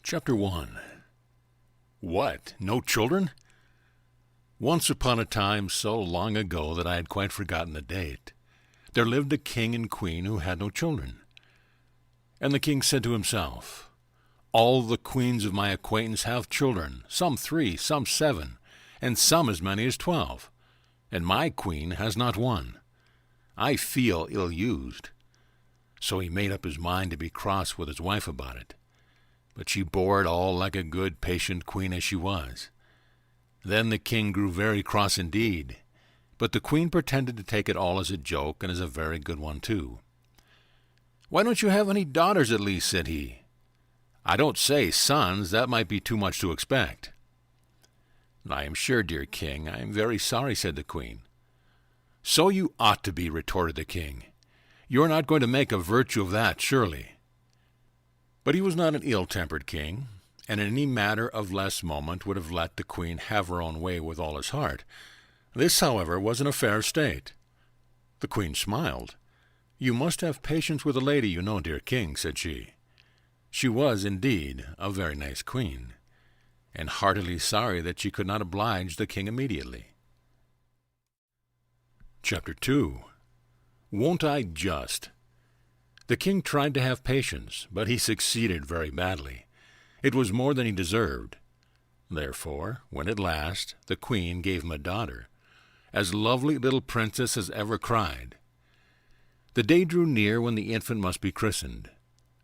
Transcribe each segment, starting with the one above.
Chapter 1. What? No children? Once upon a time so long ago that I had quite forgotten the date, there lived a king and queen who had no children. And the king said to himself, "All the queens of my acquaintance have children, some 3, some 7, and some as many as 12, and my queen has not one. I feel ill-used." So he made up his mind to be cross with his wife about it. But she bore it all like a good, patient queen as she was. Then the king grew very cross indeed, but the queen pretended to take it all as a joke, and as a very good one too. "Why don't you have any daughters at least?" said he. "I don't say sons, that might be too much to expect." "I am sure, dear king, I am very sorry," said the queen. "So you ought to be," retorted the king. "You're not going to make a virtue of that, surely." But he was not an ill-tempered king, and in any matter of less moment would have let the queen have her own way with all his heart. This, however, was an affair of state. The queen smiled. "You must have patience with a lady, you know, dear king," said she. She was, indeed, a very nice queen, and heartily sorry that she could not oblige the king immediately. Chapter 2. Won't I just? The king tried to have patience, but he succeeded very badly. It was more than he deserved. Therefore, when at last the queen gave him a daughter, as lovely a little princess as ever cried. The day drew near when the infant must be christened.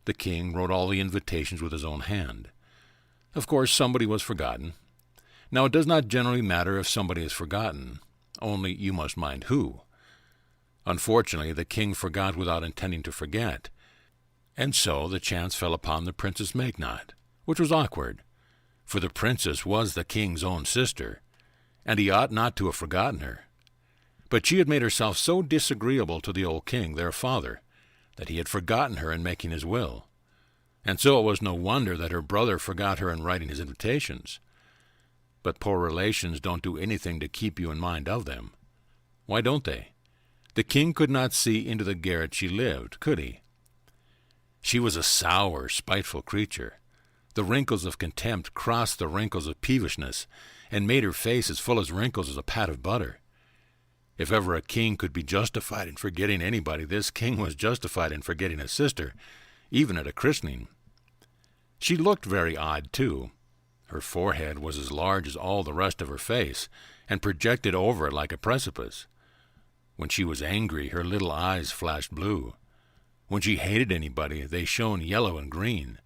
The king wrote all the invitations with his own hand. Of course, somebody was forgotten. Now, it does not generally matter if somebody is forgotten, only you must mind who. Unfortunately, the king forgot without intending to forget, and so the chance fell upon the Princess Magnod, which was awkward, for the princess was the king's own sister, and he ought not to have forgotten her. But she had made herself so disagreeable to the old king, their father, that he had forgotten her in making his will, and so it was no wonder that her brother forgot her in writing his invitations. But poor relations don't do anything to keep you in mind of them. Why don't they? The king could not see into the garret she lived, could he? She was a sour, spiteful creature. The wrinkles of contempt crossed the wrinkles of peevishness, and made her face as full as wrinkles as a pat of butter. If ever a king could be justified in forgetting anybody, this king was justified in forgetting his sister, even at a christening. She looked very odd, too. Her forehead was as large as all the rest of her face, and projected over it like a precipice. When she was angry, her little eyes flashed blue. When she hated anybody, they shone yellow and green.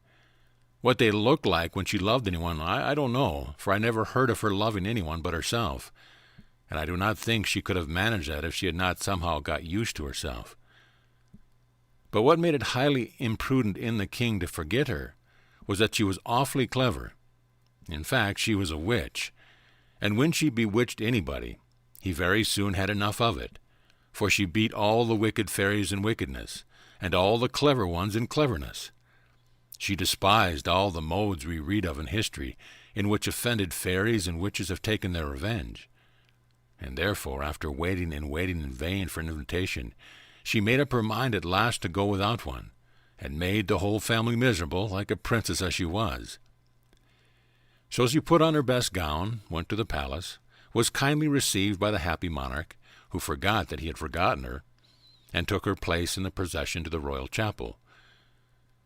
What they looked like when she loved anyone, I don't know, for I never heard of her loving anyone but herself, and I do not think she could have managed that if she had not somehow got used to herself. But what made it highly imprudent in the king to forget her was that she was awfully clever. In fact, she was a witch, and when she bewitched anybody, he very soon had enough of it, for she beat all the wicked fairies in wickedness, and all the clever ones in cleverness. She despised all the modes we read of in history, in which offended fairies and witches have taken their revenge. And therefore, after waiting and waiting in vain for an invitation, she made up her mind at last to go without one, and made the whole family miserable, like a princess as she was. So she put on her best gown, went to the palace, was kindly received by the happy monarch, who forgot that he had forgotten her, and took her place in the procession to the royal chapel.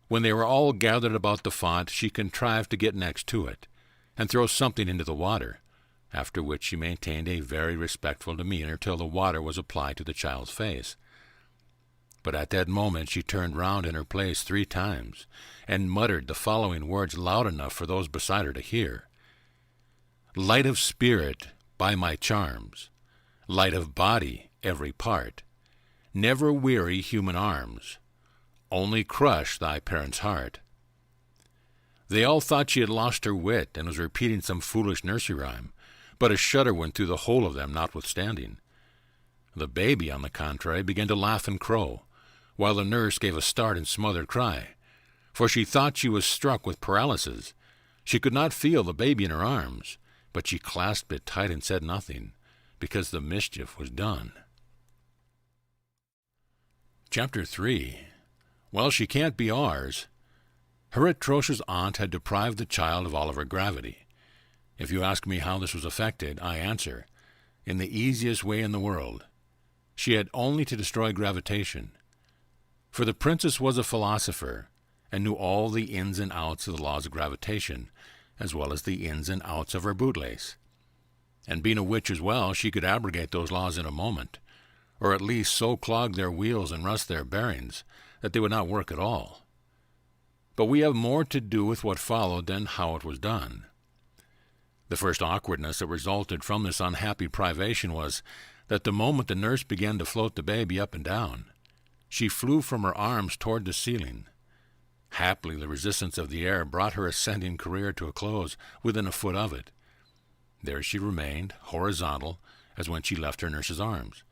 When they were all gathered about the font, she contrived to get next to it, and throw something into the water, after which she maintained a very respectful demeanor till the water was applied to the child's face. But at that moment she turned round in her place 3 times, and muttered the following words loud enough for those beside her to hear. "Light of spirit, by my charms, light of body, every part, never weary human arms, only crush thy parents' heart." They all thought she had lost her wit, and was repeating some foolish nursery rhyme, but a shudder went through the whole of them notwithstanding. The baby, on the contrary, began to laugh and crow, while the nurse gave a start and smothered cry, for she thought she was struck with paralysis. She could not feel the baby in her arms, but she clasped it tight and said nothing, because the mischief was done. Chapter 3. Well, she can't be ours. Her atrocious aunt had deprived the child of all of her gravity. If you ask me how this was effected, I answer, in the easiest way in the world. She had only to destroy gravitation. For the princess was a philosopher, and knew all the ins and outs of the laws of gravitation, as well as the ins and outs of her bootlace. And being a witch as well, she could abrogate those laws in a moment, or at least so clog their wheels and rust their bearings that they would not work at all. But we have more to do with what followed than how it was done. The first awkwardness that resulted from this unhappy privation was that the moment the nurse began to float the baby up and down, she flew from her arms toward the ceiling. Happily, the resistance of the air brought her ascending career to a close within a foot of it. There she remained, horizontal, as when she left her nurse's arms,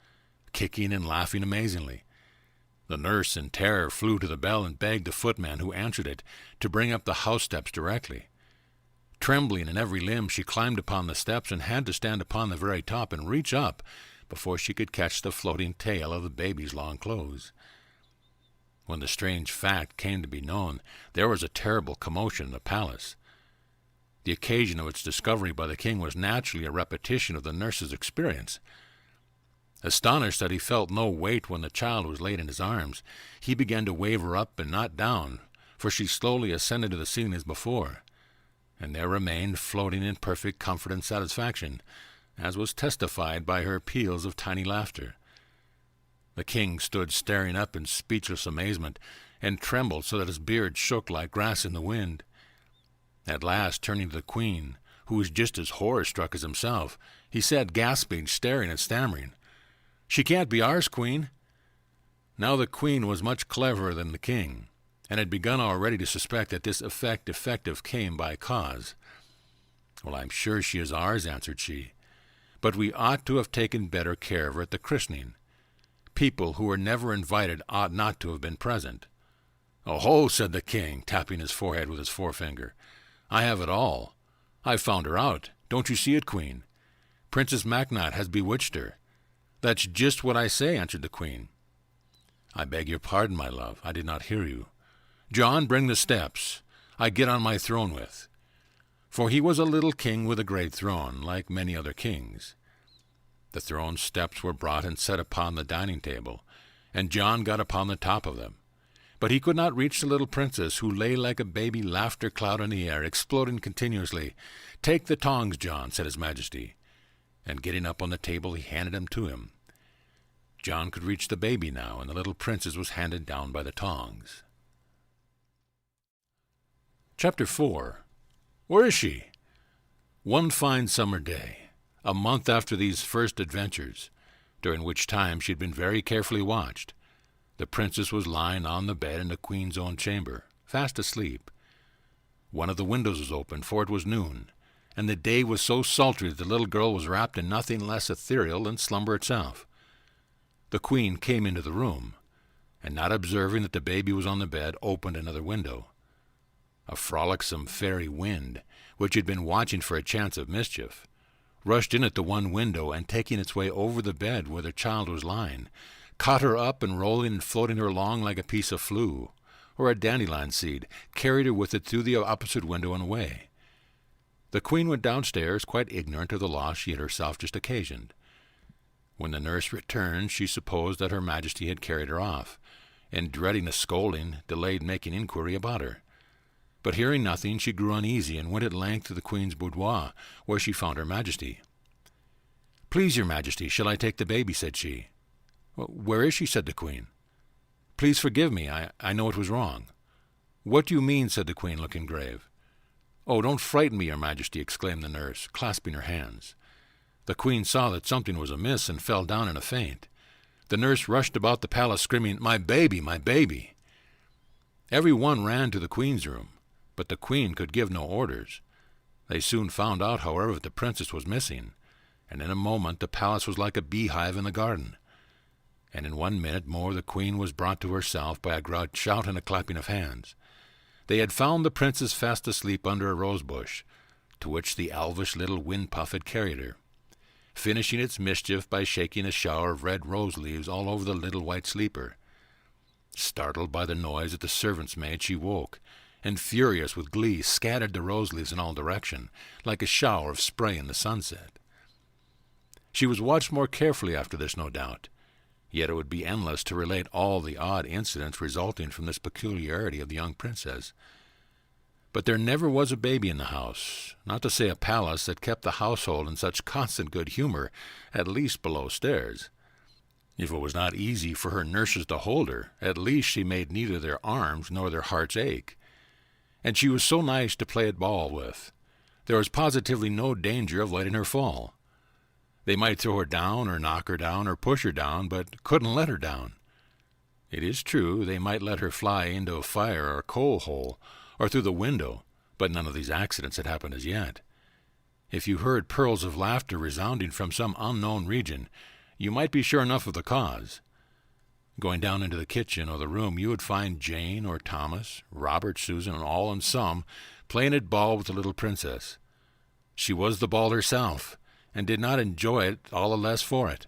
kicking and laughing amazingly. The nurse, in terror, flew to the bell and begged the footman who answered it to bring up the house steps directly. Trembling in every limb, she climbed upon the steps and had to stand upon the very top and reach up before she could catch the floating tail of the baby's long clothes. When the strange fact came to be known, there was a terrible commotion in the palace. The occasion of its discovery by the king was naturally a repetition of the nurse's experience. Astonished that he felt no weight when the child was laid in his arms, he began to waver up and not down, for she slowly ascended to the ceiling as before, and there remained floating in perfect comfort and satisfaction, as was testified by her peals of tiny laughter. The king stood staring up in speechless amazement, and trembled so that his beard shook like grass in the wind. At last, turning to the queen, who was just as horror-struck as himself, he said, gasping, staring, and stammering, "She can't be ours, queen." Now the queen was much cleverer than the king, and had begun already to suspect that this effective came by cause. "Well, I'm sure she is ours," answered she, "but we ought to have taken better care of her at the christening. People who were never invited ought not to have been present." "Oh-ho," said the king, tapping his forehead with his forefinger. "I have it all. I've found her out. Don't you see it, queen? Princess MacDonald has bewitched her." "That's just what I say," answered the queen. "I beg your pardon, my love. I did not hear you. John, bring the steps I get on my throne with." For he was a little king with a great throne, like many other kings. The throne steps were brought and set upon the dining table, and John got upon the top of them. But he could not reach the little princess, who lay like a baby laughter cloud in the air, exploding continuously. "Take the tongs, John," said his majesty, and getting up on the table he handed them to him. John could reach the baby now, and the little princess was handed down by the tongs. Chapter 4. Where is she? One fine summer day, a month after these first adventures, during which time she had been very carefully watched, the princess was lying on the bed in the queen's own chamber, fast asleep. One of the windows was open, for it was noon, and the day was so sultry that the little girl was wrapped in nothing less ethereal than slumber itself. The queen came into the room, and not observing that the baby was on the bed, opened another window. A frolicsome fairy wind, which had been watching for a chance of mischief, rushed in at the one window, and taking its way over the bed where the child was lying, caught her up and rolling and floating her along like a piece of flue, or a dandelion seed, carried her with it through the opposite window and away. The queen went downstairs, quite ignorant of the loss she had herself just occasioned. When the nurse returned, she supposed that her majesty had carried her off, and dreading a scolding, delayed making inquiry about her. But hearing nothing, she grew uneasy, and went at length to the queen's boudoir, where she found her majesty. "Please, your majesty, shall I take the baby?" said she. "Where is she?" said the queen. "Please forgive me. I know it was wrong." "What do you mean?" said the queen, looking grave. "Oh, don't frighten me, your majesty," exclaimed the nurse, clasping her hands. The queen saw that something was amiss, and fell down in a faint. The nurse rushed about the palace, screaming, "My baby, my baby!" Every one ran to the queen's room, but the queen could give no orders. They soon found out, however, that the princess was missing, and in a moment the palace was like a beehive in the garden. And in 1 minute more the queen was brought to herself by a loud shout and a clapping of hands. They had found the princess fast asleep under a rose-bush, to which the elvish little wind-puff had carried her, finishing its mischief by shaking a shower of red rose leaves all over the little white sleeper. Startled by the noise of the servant's maid, she woke, and furious with glee, scattered the rose leaves in all directions, like a shower of spray in the sunset. She was watched more carefully after this, no doubt, yet it would be endless to relate all the odd incidents resulting from this peculiarity of the young princess. But there never was a baby in the house, not to say a palace, that kept the household in such constant good humor, at least below stairs. If it was not easy for her nurses to hold her, at least she made neither their arms nor their hearts ache. And she was so nice to play at ball with. There was positively no danger of letting her fall. They might throw her down or knock her down or push her down, but couldn't let her down. It is true they might let her fly into a fire or a coal hole, or through the window, but none of these accidents had happened as yet. If you heard peals of laughter resounding from some unknown region, you might be sure enough of the cause. Going down into the kitchen or the room, you would find Jane or Thomas, Robert, Susan, and all and some playing at ball with the little princess. She was the ball herself, and did not enjoy it all the less for it.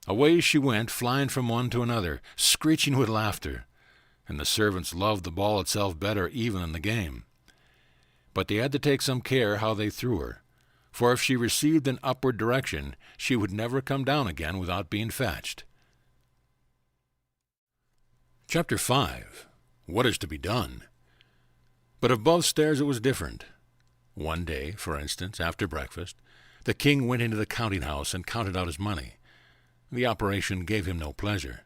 Away she went, flying from one to another, screeching with laughter, and the servants loved the ball itself better even than the game. But they had to take some care how they threw her, for if she received an upward direction, she would never come down again without being fetched. Chapter 5. What is to be done? But above stairs it was different. One day, for instance, after breakfast, the king went into the counting-house and counted out his money. The operation gave him no pleasure.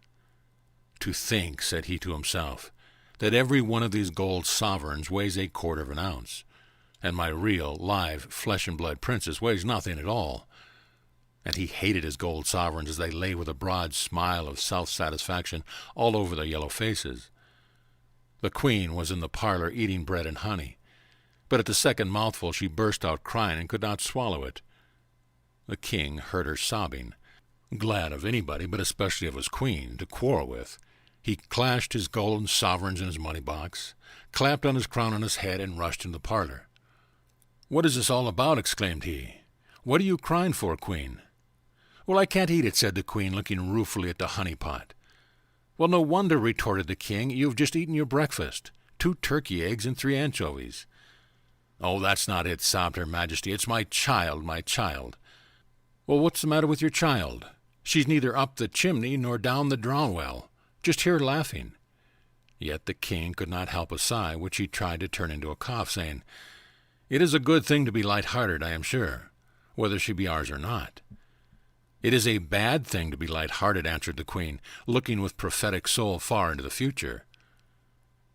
"To think," said he to himself, "that every one of these gold sovereigns weighs 1/4 of an ounce, and my real, live, flesh-and-blood princess weighs nothing at all." And he hated his gold sovereigns as they lay with a broad smile of self-satisfaction all over their yellow faces. The queen was in the parlor eating bread and honey, but at the second mouthful she burst out crying and could not swallow it. The king heard her sobbing. Glad of anybody, but especially of his queen, to quarrel with, he clashed his golden sovereigns in his money-box, clapped on his crown on his head, and rushed into the parlor. "What is this all about?" exclaimed he. "What are you crying for, queen?" "Well, I can't eat it," said the queen, looking ruefully at the honey-pot. "Well, no wonder," retorted the king. "You have just eaten your breakfast, 2 turkey eggs and 3 anchovies." "Oh, that's not it," sobbed her majesty. "It's my child, my child." "Well, what's the matter with your child? She's neither up the chimney nor down the draw-well. Just hear her laughing." Yet the king could not help a sigh, which he tried to turn into a cough, saying, "It is a good thing to be light-hearted, I am sure, whether she be ours or not." "It is a bad thing to be light-hearted," answered the queen, looking with prophetic soul far into the future.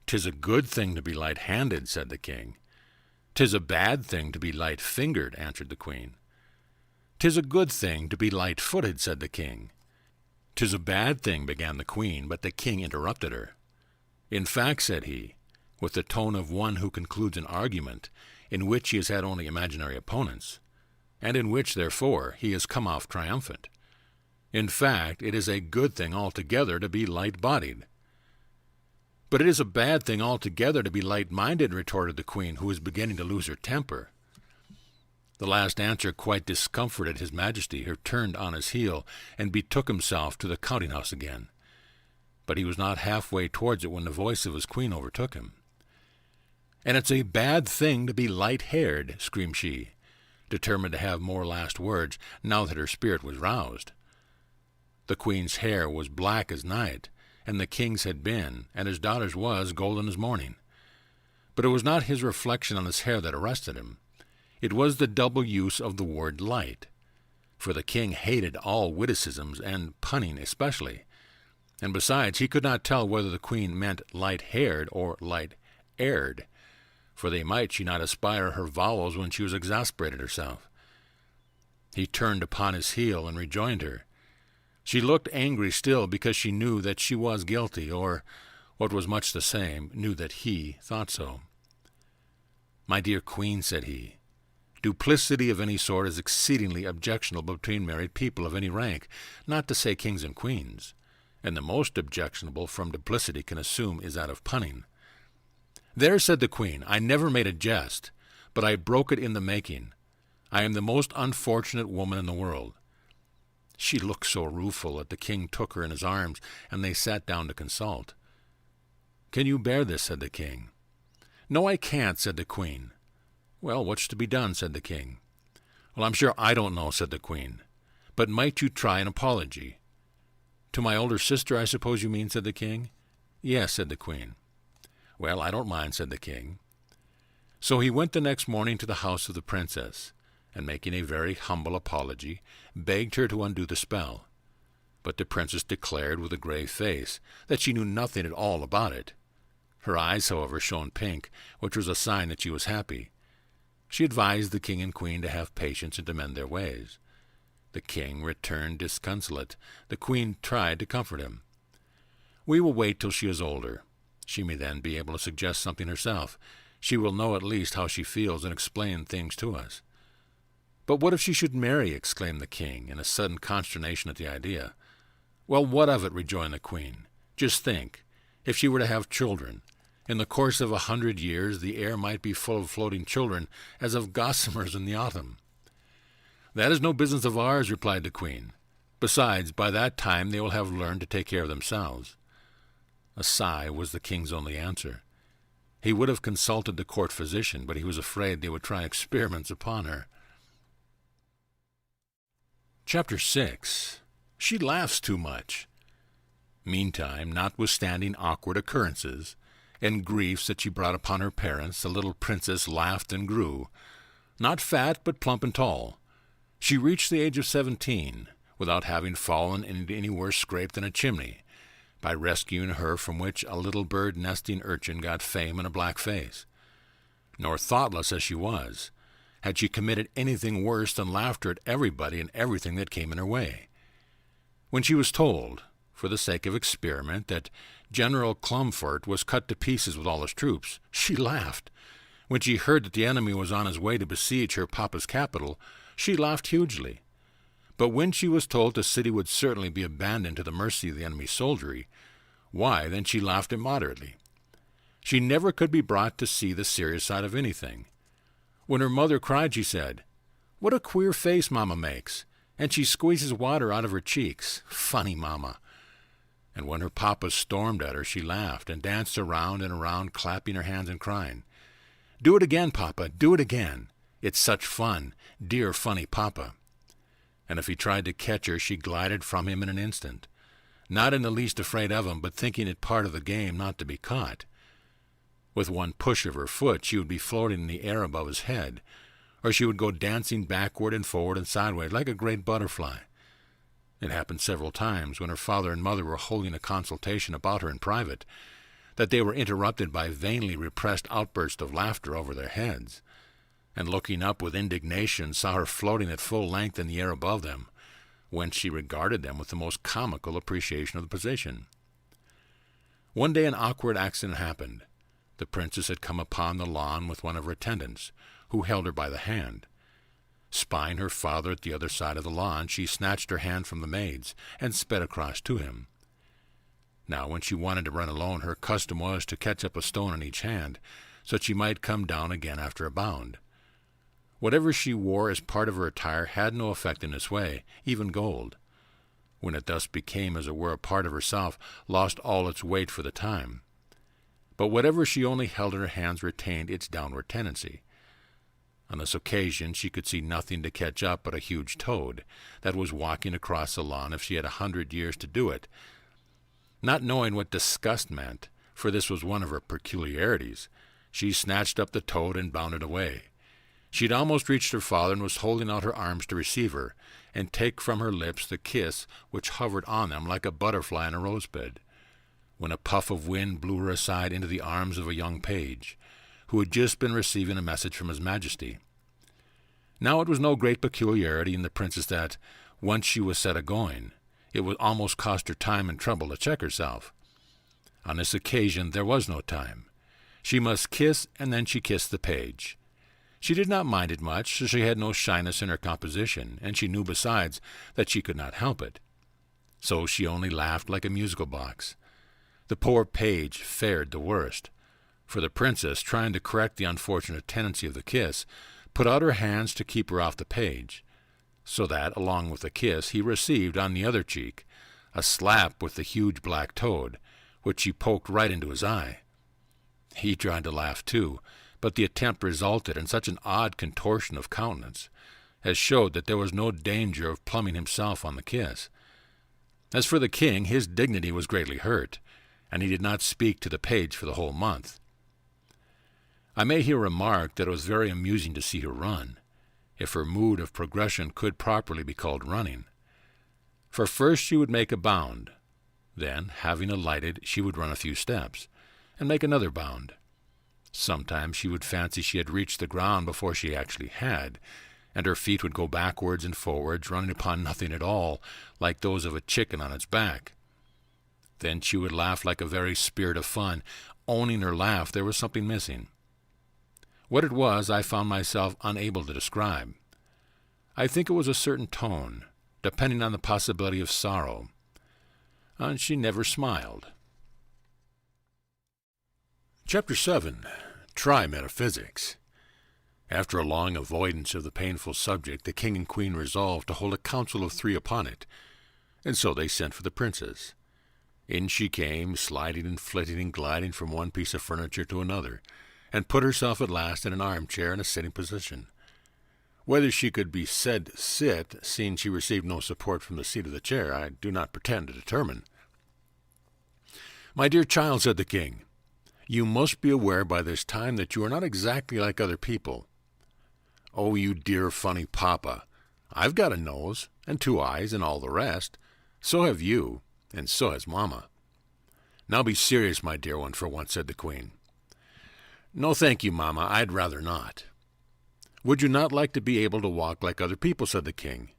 "'Tis a good thing to be light-handed," said the king. "'Tis a bad thing to be light-fingered," answered the queen. "'Tis a good thing to be light-footed," said the king. "'Tis a bad thing," began the queen, but the king interrupted her. "In fact," said he, with the tone of one who concludes an argument in which he has had only imaginary opponents, and in which, therefore, he has come off triumphant, "in fact, it is a good thing altogether to be light-bodied." "But it is a bad thing altogether to be light-minded," retorted the queen, who was beginning to lose her temper. The last answer quite discomforted his majesty, who turned on his heel and betook himself to the counting-house again. But he was not halfway towards it when the voice of his queen overtook him. "And it's a bad thing to be light-haired," screamed she, determined to have more last words now that her spirit was roused. The queen's hair was black as night, and the king's had been, and his daughter's was, golden as morning. But it was not his reflection on his hair that arrested him. It was the double use of the word light, for the king hated all witticisms, and punning especially, and besides he could not tell whether the queen meant light-haired or light-aired, for they might she not aspire her vowels when she was exasperated herself. He turned upon his heel and rejoined her. She looked angry still, because she knew that she was guilty, or, what was much the same, knew that he thought so. "My dear queen," said he, "duplicity of any sort is exceedingly objectionable between married people of any rank, not to say kings and queens, and the most objectionable from duplicity can assume is that of punning." "There," said the queen, "I never made a jest, but I broke it in the making. I am the most unfortunate woman in the world." She looked so rueful that the king took her in his arms, and they sat down to consult. "Can you bear this?" said the king. "No, I can't," said the queen. "Well, what's to be done?" said the king. "Well, I'm sure I don't know," said the queen. "But might you try an apology?" "To my older sister, I suppose you mean," said the king. "Yes," said the queen. "Well, I don't mind," said the king. So he went the next morning to the house of the princess, and making a very humble apology, begged her to undo the spell. But the princess declared with a grave face that she knew nothing at all about it. Her eyes, however, shone pink, which was a sign that she was happy. She advised the king and queen to have patience and to mend their ways. The king returned disconsolate. The queen tried to comfort him. "We will wait till she is older. She may then be able to suggest something herself. She will know at least how she feels and explain things to us." "But what if she should marry?" exclaimed the king, in a sudden consternation at the idea. "Well, what of it?" rejoined the queen. "Just think, if she were to have children. In the course of 100 years the air might be full of floating children, as of gossamers in the autumn." "That is no business of ours," replied the queen. "Besides, by that time they will have learned to take care of themselves." A sigh was the king's only answer. He would have consulted the court physician, but he was afraid they would try experiments upon her. Chapter 6. She laughs too much. Meantime, notwithstanding awkward occurrences, and griefs that she brought upon her parents, the little princess laughed and grew, not fat, but plump and tall. She reached the age of 17, without having fallen into any worse scrape than a chimney, by rescuing her from which a little bird-nesting urchin got fame and a black face. Nor, thoughtless as she was, had she committed anything worse than laughter at everybody and everything that came in her way. When she was told, for the sake of experiment, that General Clumfort was cut to pieces with all his troops, she laughed. When she heard that the enemy was on his way to besiege her papa's capital, she laughed hugely. But when she was told the city would certainly be abandoned to the mercy of the enemy's soldiery, why, then she laughed immoderately. She never could be brought to see the serious side of anything. When her mother cried, she said, "What a queer face Mamma makes, and she squeezes water out of her cheeks. Funny Mamma." And when her papa stormed at her, she laughed and danced around and around, clapping her hands and crying, "Do it again, Papa, do it again. It's such fun, dear funny Papa." And if he tried to catch her, she glided from him in an instant, not in the least afraid of him, but thinking it part of the game not to be caught. With one push of her foot, she would be floating in the air above his head, or she would go dancing backward and forward and sideways like a great butterfly. It happened several times, when her father and mother were holding a consultation about her in private, that they were interrupted by vainly repressed outbursts of laughter over their heads, and looking up with indignation saw her floating at full length in the air above them, whence she regarded them with the most comical appreciation of the position. One day an awkward accident happened. The princess had come upon the lawn with one of her attendants, who held her by the hand. Spying her father at the other side of the lawn, she snatched her hand from the maid's and sped across to him. Now, when she wanted to run alone, her custom was to catch up a stone in each hand, so that she might come down again after a bound. Whatever she wore as part of her attire had no effect in this way, even gold, when it thus became, as it were, a part of herself, lost all its weight for the time. But whatever she only held in her hands retained its downward tendency. On this occasion she could see nothing to catch up but a huge toad that was walking across the lawn if she had 100 years to do it. Not knowing what disgust meant, for this was one of her peculiarities, she snatched up the toad and bounded away. She had almost reached her father and was holding out her arms to receive her, and take from her lips the kiss which hovered on them like a butterfly in a rosebud, when a puff of wind blew her aside into the arms of a young page, who had just been receiving a message from His Majesty. Now it was no great peculiarity in the princess that, once she was set a-going, it would almost cost her time and trouble to check herself. On this occasion there was no time. She must kiss, and then she kissed the page. She did not mind it much, so she had no shyness in her composition, and she knew besides that she could not help it. So she only laughed like a musical box. The poor page fared the worst, for the princess, trying to correct the unfortunate tendency of the kiss, put out her hands to keep her off the page, so that, along with the kiss, he received on the other cheek a slap with the huge black toad, which she poked right into his eye. He tried to laugh too, but the attempt resulted in such an odd contortion of countenance as showed that there was no danger of pluming himself on the kiss. As for the king, his dignity was greatly hurt, and he did not speak to the page for the whole month. I may here remark that it was very amusing to see her run, if her mood of progression could properly be called running. For first she would make a bound, then, having alighted, she would run a few steps, and make another bound. Sometimes she would fancy she had reached the ground before she actually had, and her feet would go backwards and forwards, running upon nothing at all, like those of a chicken on its back. Then she would laugh like a very spirit of fun, owning her laugh there was something missing. What it was I found myself unable to describe. I think it was a certain tone, depending on the possibility of sorrow. And she never smiled. Chapter 7. Try Metaphysics. After a long avoidance of the painful subject, the king and queen resolved to hold a council of 3 upon it, and so they sent for the princess. In she came, sliding and flitting and gliding from one piece of furniture to another, and put herself at last in an armchair in a sitting position. Whether she could be said sit, seeing she received no support from the seat of the chair, I do not pretend to determine. "My dear child," said the king, "you must be aware by this time that you are not exactly like other people." "Oh, you dear funny papa, I've got a nose, and 2 eyes, and all the rest. So have you, and so has mamma." "Now be serious, my dear one, for once," said the queen. "No, thank you, mamma, I'd rather not." "Would you not like to be able to walk like other people?" said the king.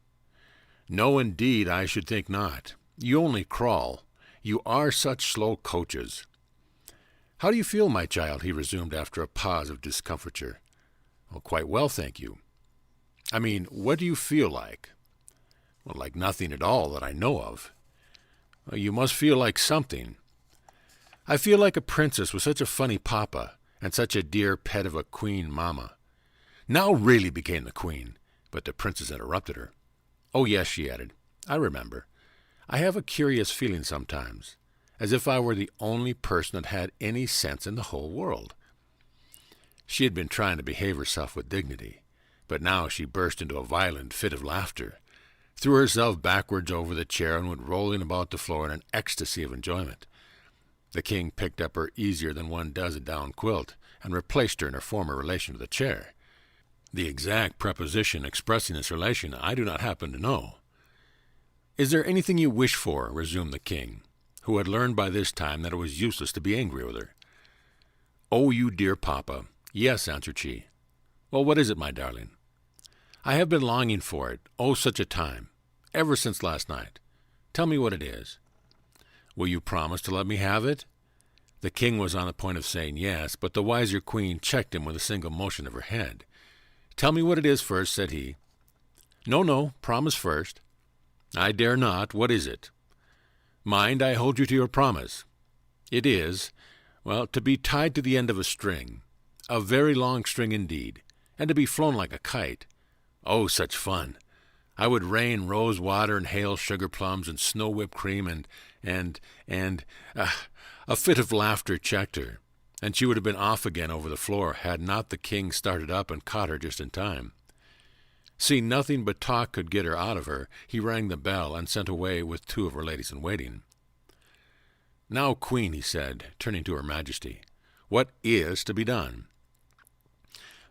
"No, indeed, I should think not. You only crawl. You are such slow coaches." "How do you feel, my child?" he resumed after a pause of discomfiture. "Oh, quite well, thank you." "I mean, what do you feel like?" "Well, like nothing at all that I know of." "Well, you must feel like something." "I feel like a princess with such a funny papa, and such a dear pet of a queen mamma." "Now really," began the queen, but the princess interrupted her. "Oh, yes," she added, "I remember. I have a curious feeling sometimes, as if I were the only person that had any sense in the whole world." She had been trying to behave herself with dignity, but now she burst into a violent fit of laughter, threw herself backwards over the chair, and went rolling about the floor in an ecstasy of enjoyment. The king picked up her easier than one does a down quilt, and replaced her in her former relation to the chair. The exact preposition expressing this relation I do not happen to know. "Is there anything you wish for?" resumed the king, who had learned by this time that it was useless to be angry with her. "Oh, you dear papa, yes," answered she. "Well, what is it, my darling?" "I have been longing for it, oh, such a time, ever since last night. Tell me what it is." "Will you promise to let me have it?" The king was on the point of saying yes, but the wiser queen checked him with a single motion of her head. "Tell me what it is first," said he. No, promise first." "I dare not. What is it?" "Mind, I hold you to your promise." "It is, well, to be tied to the end of a string, a very long string indeed, and to be flown like a kite. Oh, such fun! I would rain rose water and hail sugar plums and snow whipped cream and a fit of laughter checked her, and she would have been off again over the floor had not the king started up and caught her just in time. Seeing nothing but talk could get her out of her, he rang the bell and sent away with 2 of her ladies-in-waiting. "Now, Queen," he said, turning to Her Majesty, "what is to be done?"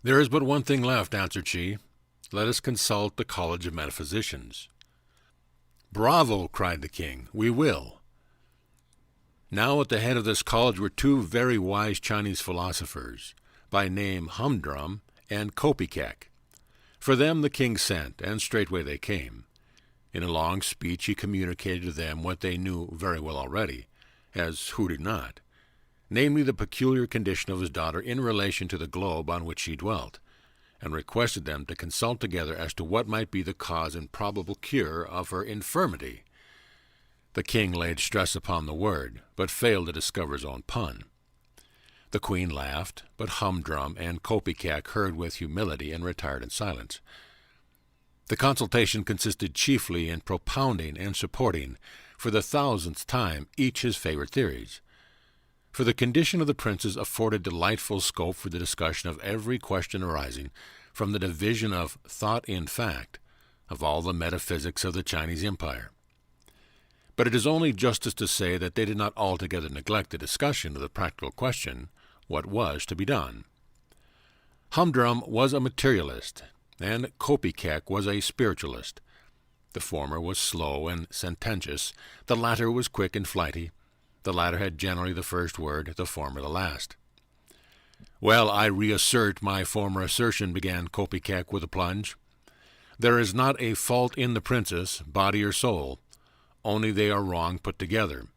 "There is but one thing left," answered she. "Let us consult the College of Metaphysicians." "Bravo!" cried the king. "We will." Now at the head of this college were 2 very wise Chinese philosophers, by name Humdrum and Kopekek. For them the king sent, and straightway they came. In a long speech he communicated to them what they knew very well already, as who did not, namely the peculiar condition of his daughter in relation to the globe on which she dwelt, and requested them to consult together as to what might be the cause and probable cure of her infirmity. The king laid stress upon the word, but failed to discover his own pun. The queen laughed, but Humdrum and Kopekek heard with humility and retired in silence. The consultation consisted chiefly in propounding and supporting, for the 1000th time, each his favorite theories. for the condition of the princes afforded delightful scope for the discussion of every question arising from the division of thought in fact of all the metaphysics of the Chinese Empire. But it is only justice to say that they did not altogether neglect the discussion of the practical question, what was to be done. Humdrum was a materialist, and Kopekek was a spiritualist. The former was slow and sententious, the latter was quick and flighty. The latter had generally the first word, the former the last. "Well, I reassert my former assertion," began Kopekek with a plunge. "There is not a fault in the princess, body or soul, only they are wrong put together.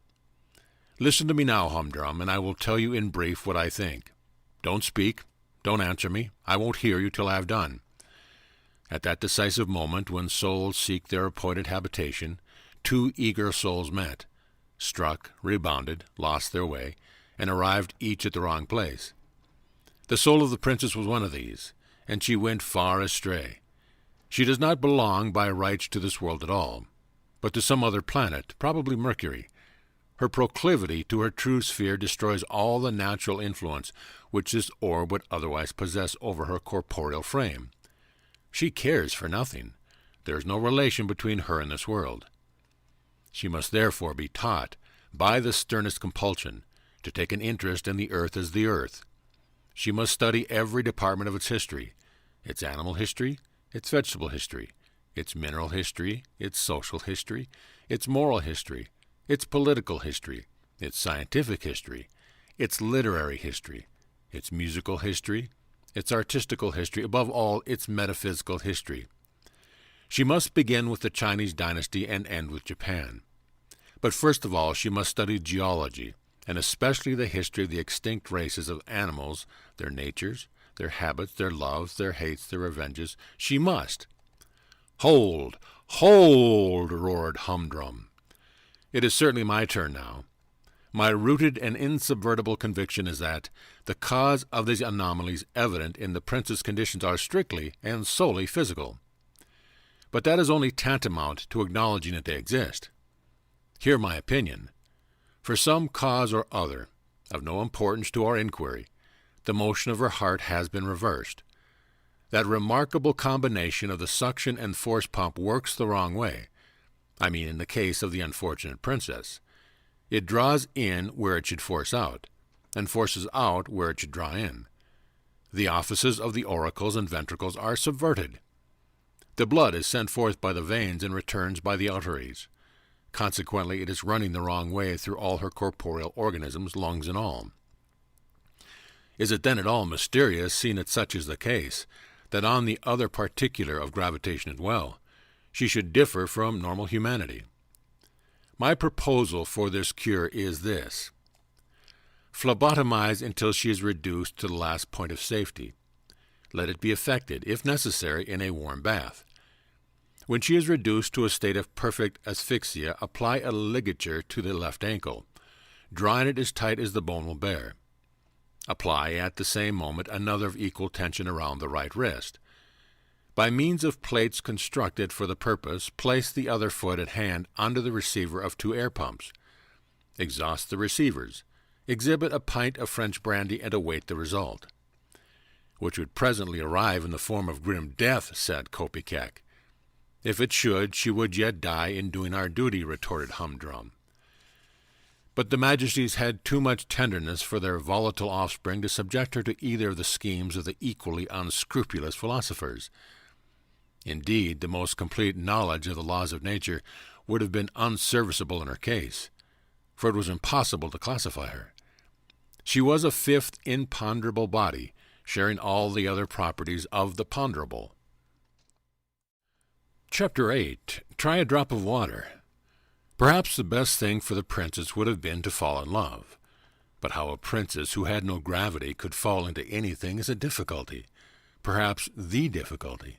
Listen to me now, Humdrum, and I will tell you in brief what I think. Don't speak, don't answer me, I won't hear you till I have done." At that decisive moment when souls seek their appointed habitation, two eager souls met, struck, rebounded, lost their way, and arrived each at the wrong place. The soul of the princess was one of these, and she went far astray. She does not belong by rights to this world at all, but to some other planet, probably Mercury. Her proclivity to her true sphere destroys all the natural influence which this orb would otherwise possess over her corporeal frame. She cares for nothing. There is no relation between her and this world. She must therefore be taught, by the sternest compulsion, to take an interest in the earth as the earth. She must study every department of its history, its animal history, its vegetable history, its mineral history, its social history, its moral history, its political history, its scientific history, its literary history, its musical history, its artistical history, above all, its metaphysical history. She must begin with the Chinese dynasty and end with Japan. But first of all, she must study geology, and especially the history of the extinct races of animals, their natures, their habits, their loves, their hates, their revenges. She must. "Hold! Hold!" roared Humdrum. "It is certainly my turn now. My rooted and insubvertible conviction is that the cause of these anomalies evident in the prince's conditions are strictly and solely physical. But that is only tantamount to acknowledging that they exist. Hear my opinion. For some cause or other, of no importance to our inquiry, the motion of her heart has been reversed. That remarkable combination of the suction and force pump works the wrong way. I mean in the case of the unfortunate princess. It draws in where it should force out, and forces out where it should draw in. The offices of the auricles and ventricles are subverted. The blood is sent forth by the veins and returns by the arteries. Consequently, it is running the wrong way through all her corporeal organisms, lungs and all. Is it then at all mysterious, seeing that such is the case, that on the other particular of gravitation as well, she should differ from normal humanity? My proposal for this cure is this. Phlebotomize until she is reduced to the last point of safety. Let it be effected, if necessary, in a warm bath. When she is reduced to a state of perfect asphyxia, apply a ligature to the left ankle, drawing it as tight as the bone will bear. Apply at the same moment another of equal tension around the right wrist. By means of plates constructed for the purpose, place the other foot at hand under the receiver of two air pumps. Exhaust the receivers. Exhibit a pint of French brandy and await the result. "Which would presently arrive in the form of grim death," said Kopekek. "If it should, she would yet die in doing our duty," retorted Humdrum. But the Majesties had too much tenderness for their volatile offspring to subject her to either of the schemes of the equally unscrupulous philosophers. Indeed, the most complete knowledge of the laws of nature would have been unserviceable in her case, for it was impossible to classify her. She was a fifth imponderable body, sharing all the other properties of the ponderable. Chapter 8. Try a drop of water. Perhaps the best thing for the princess would have been to fall in love. But how a princess who had no gravity could fall into anything is a difficulty, perhaps the difficulty.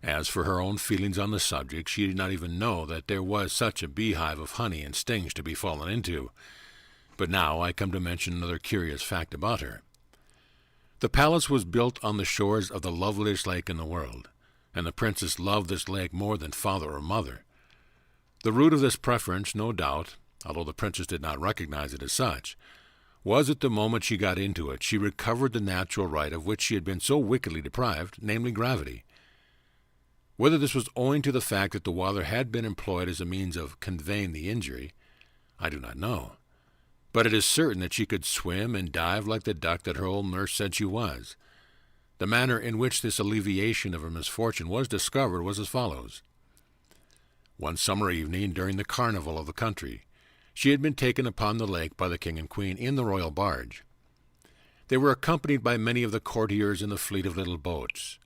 As for her own feelings on the subject, she did not even know that there was such a beehive of honey and stings to be fallen into. But now I come to mention another curious fact about her. The palace was built on the shores of the loveliest lake in the world, and the princess loved this lake more than father or mother. The root of this preference, no doubt, although the princess did not recognize it as such, was at the moment she got into it, she recovered the natural right of which she had been so wickedly deprived, namely gravity. Whether this was owing to the fact that the water had been employed as a means of conveying the injury, I do not know. But it is certain that she could swim and dive like the duck that her old nurse said she was. The manner in which this alleviation of her misfortune was discovered was as follows. One summer evening, during the carnival of the country, she had been taken upon the lake by the king and queen in the royal barge. They were accompanied by many of the courtiers in the fleet of little boats.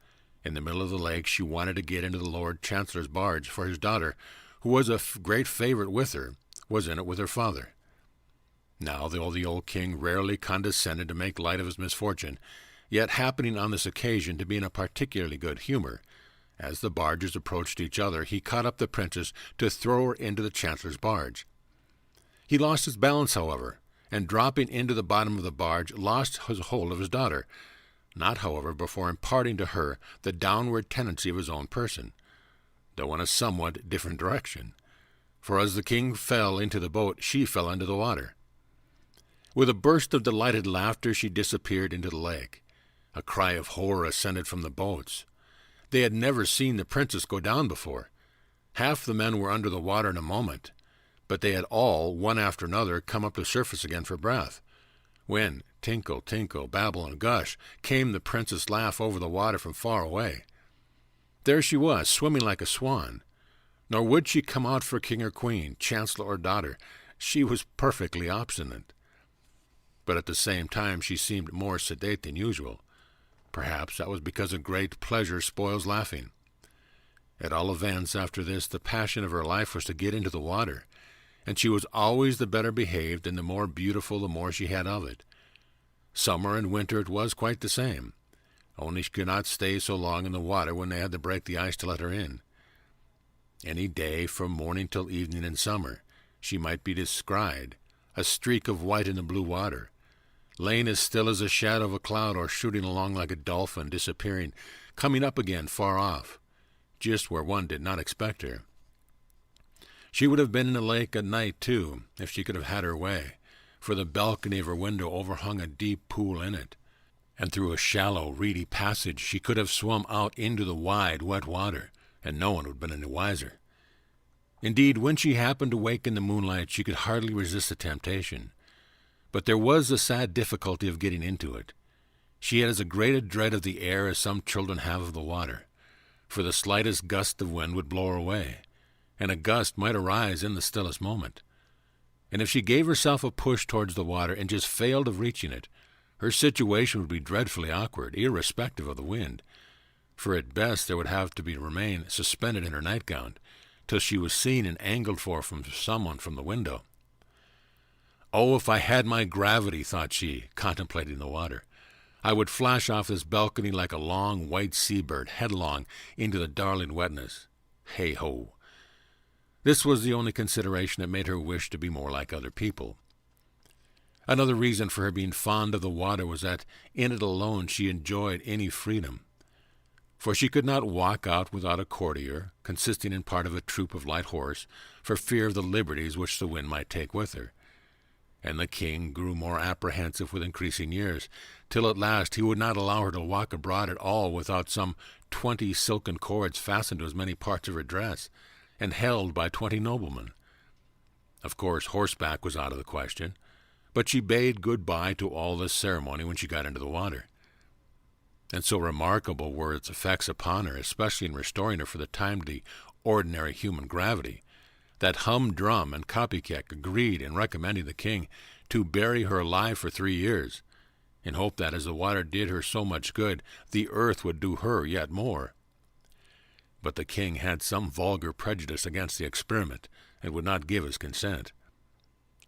In the middle of the lake she wanted to get into the Lord Chancellor's barge, for his daughter, who was a great favorite with her, was in it with her father. Now, though the old king rarely condescended to make light of his misfortune, yet happening on this occasion to be in a particularly good humor, as the barges approached each other, he caught up the princess to throw her into the Chancellor's barge. He lost his balance, however, and dropping into the bottom of the barge, lost his hold of his daughter, not, however, before imparting to her the downward tendency of his own person, though in a somewhat different direction. For as the king fell into the boat, she fell into the water. With a burst of delighted laughter she disappeared into the lake. A cry of horror ascended from the boats. They had never seen the princess go down before. Half the men were under the water in a moment, but they had all, one after another, come up to the surface again for breath, when, tinkle, tinkle, babble, and gush, came the princess' laugh over the water from far away. There she was, swimming like a swan. Nor would she come out for king or queen, chancellor or daughter. She was perfectly obstinate. But at the same time she seemed more sedate than usual. Perhaps that was because a great pleasure spoils laughing. At all events, after this, the passion of her life was to get into the water, and she was always the better behaved, and the more beautiful the more she had of it. Summer and winter it was quite the same, only she could not stay so long in the water when they had to break the ice to let her in. Any day, from morning till evening in summer, she might be descried, a streak of white in the blue water, laying as still as a shadow of a cloud, or shooting along like a dolphin, disappearing, coming up again far off, just where one did not expect her. She would have been in the lake at night, too, if she could have had her way, for the balcony of her window overhung a deep pool in it, and through a shallow, reedy passage she could have swum out into the wide, wet water, and no one would have been any wiser. Indeed, when she happened to wake in the moonlight, she could hardly resist the temptation. But there was the sad difficulty of getting into it. She had as great a dread of the air as some children have of the water, for the slightest gust of wind would blow her away, and a gust might arise in the stillest moment. And if she gave herself a push towards the water and just failed of reaching it, her situation would be dreadfully awkward, irrespective of the wind, for at best there would have to remain suspended in her nightgown till she was seen and angled for from someone from the window. Oh, if I had my gravity, thought she, contemplating the water, I would flash off this balcony like a long white sea-bird headlong into the darling wetness. Hey-ho! This was the only consideration that made her wish to be more like other people. Another reason for her being fond of the water was that in it alone she enjoyed any freedom, for she could not walk out without a courtier, consisting in part of a troop of light horse, for fear of the liberties which the wind might take with her. And the king grew more apprehensive with increasing years, till at last he would not allow her to walk abroad at all without some 20 silken cords fastened to as many parts of her dress, and held by 20 noblemen. Of course, horseback was out of the question, but she bade good-bye to all this ceremony when she got into the water. And so remarkable were its effects upon her, especially in restoring her for the time to the ordinary human gravity, that humdrum and copycat agreed in recommending the king to bury her alive for 3 years, in hope that as the water did her so much good, the earth would do her yet more. But the king had some vulgar prejudice against the experiment, and would not give his consent.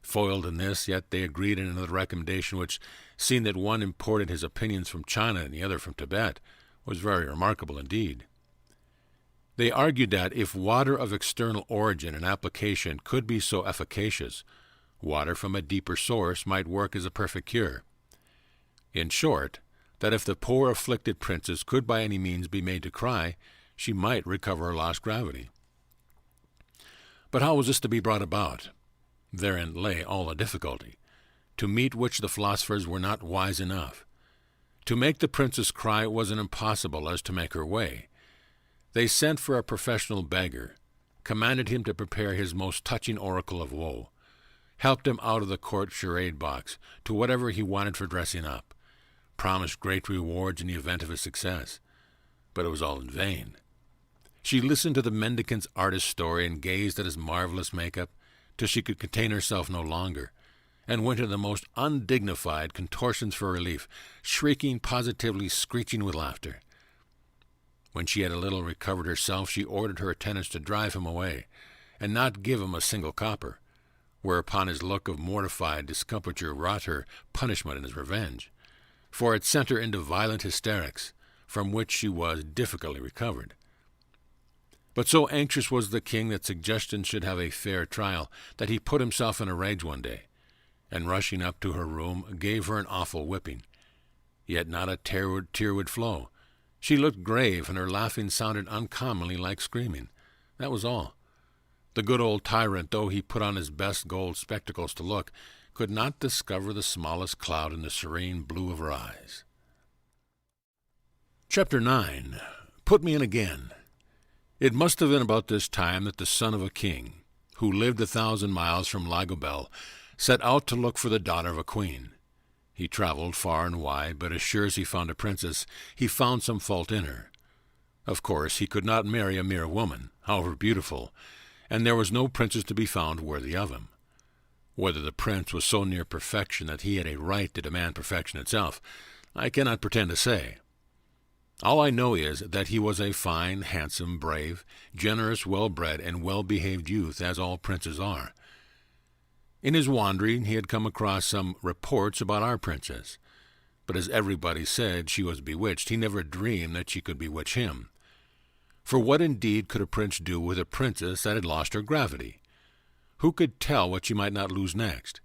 Foiled in this, yet they agreed in another recommendation which, seeing that one imported his opinions from China and the other from Tibet, was very remarkable indeed. They argued that if water of external origin and application could be so efficacious, water from a deeper source might work as a perfect cure. In short, that if the poor afflicted princess could by any means be made to cry, she might recover her lost gravity. But how was this to be brought about? Therein lay all the difficulty. to meet which the philosophers were not wise enough. To make the princess cry was as impossible as to make her way. They sent for a professional beggar, commanded him to prepare his most touching oracle of woe, helped him out of the court charade box to whatever he wanted for dressing up, promised great rewards in the event of his success. But it was all in vain. She listened to the mendicant's artist story and gazed at his marvelous makeup till she could contain herself no longer, and went into the most undignified contortions for relief, shrieking, positively screeching with laughter. When she had a little recovered herself, she ordered her attendants to drive him away, and not give him a single copper, whereupon his look of mortified discomfiture wrought her punishment in his revenge, for it sent her into violent hysterics, from which she was difficultly recovered. But so anxious was the king that suggestion should have a fair trial, that he put himself in a rage one day, and rushing up to her room, gave her an awful whipping. Yet not a tear would flow. She looked grave, and her laughing sounded uncommonly like screaming. That was all. The good old tyrant, though he put on his best gold spectacles to look, could not discover the smallest cloud in the serene blue of her eyes. Chapter 9. Put me in again. It must have been about this time that the son of a king, who lived 1,000 miles from Lagobel, set out to look for the daughter of a queen. He traveled far and wide, but as sure as he found a princess, he found some fault in her. Of course, he could not marry a mere woman, however beautiful, and there was no princess to be found worthy of him. Whether the prince was so near perfection that he had a right to demand perfection itself, I cannot pretend to say. All I know is that he was a fine, handsome, brave, generous, well-bred, and well-behaved youth, as all princes are. In his wandering he had come across some reports about our princess, but as everybody said she was bewitched, he never dreamed that she could bewitch him. For what indeed could a prince do with a princess that had lost her gravity? Who could tell what she might not lose next?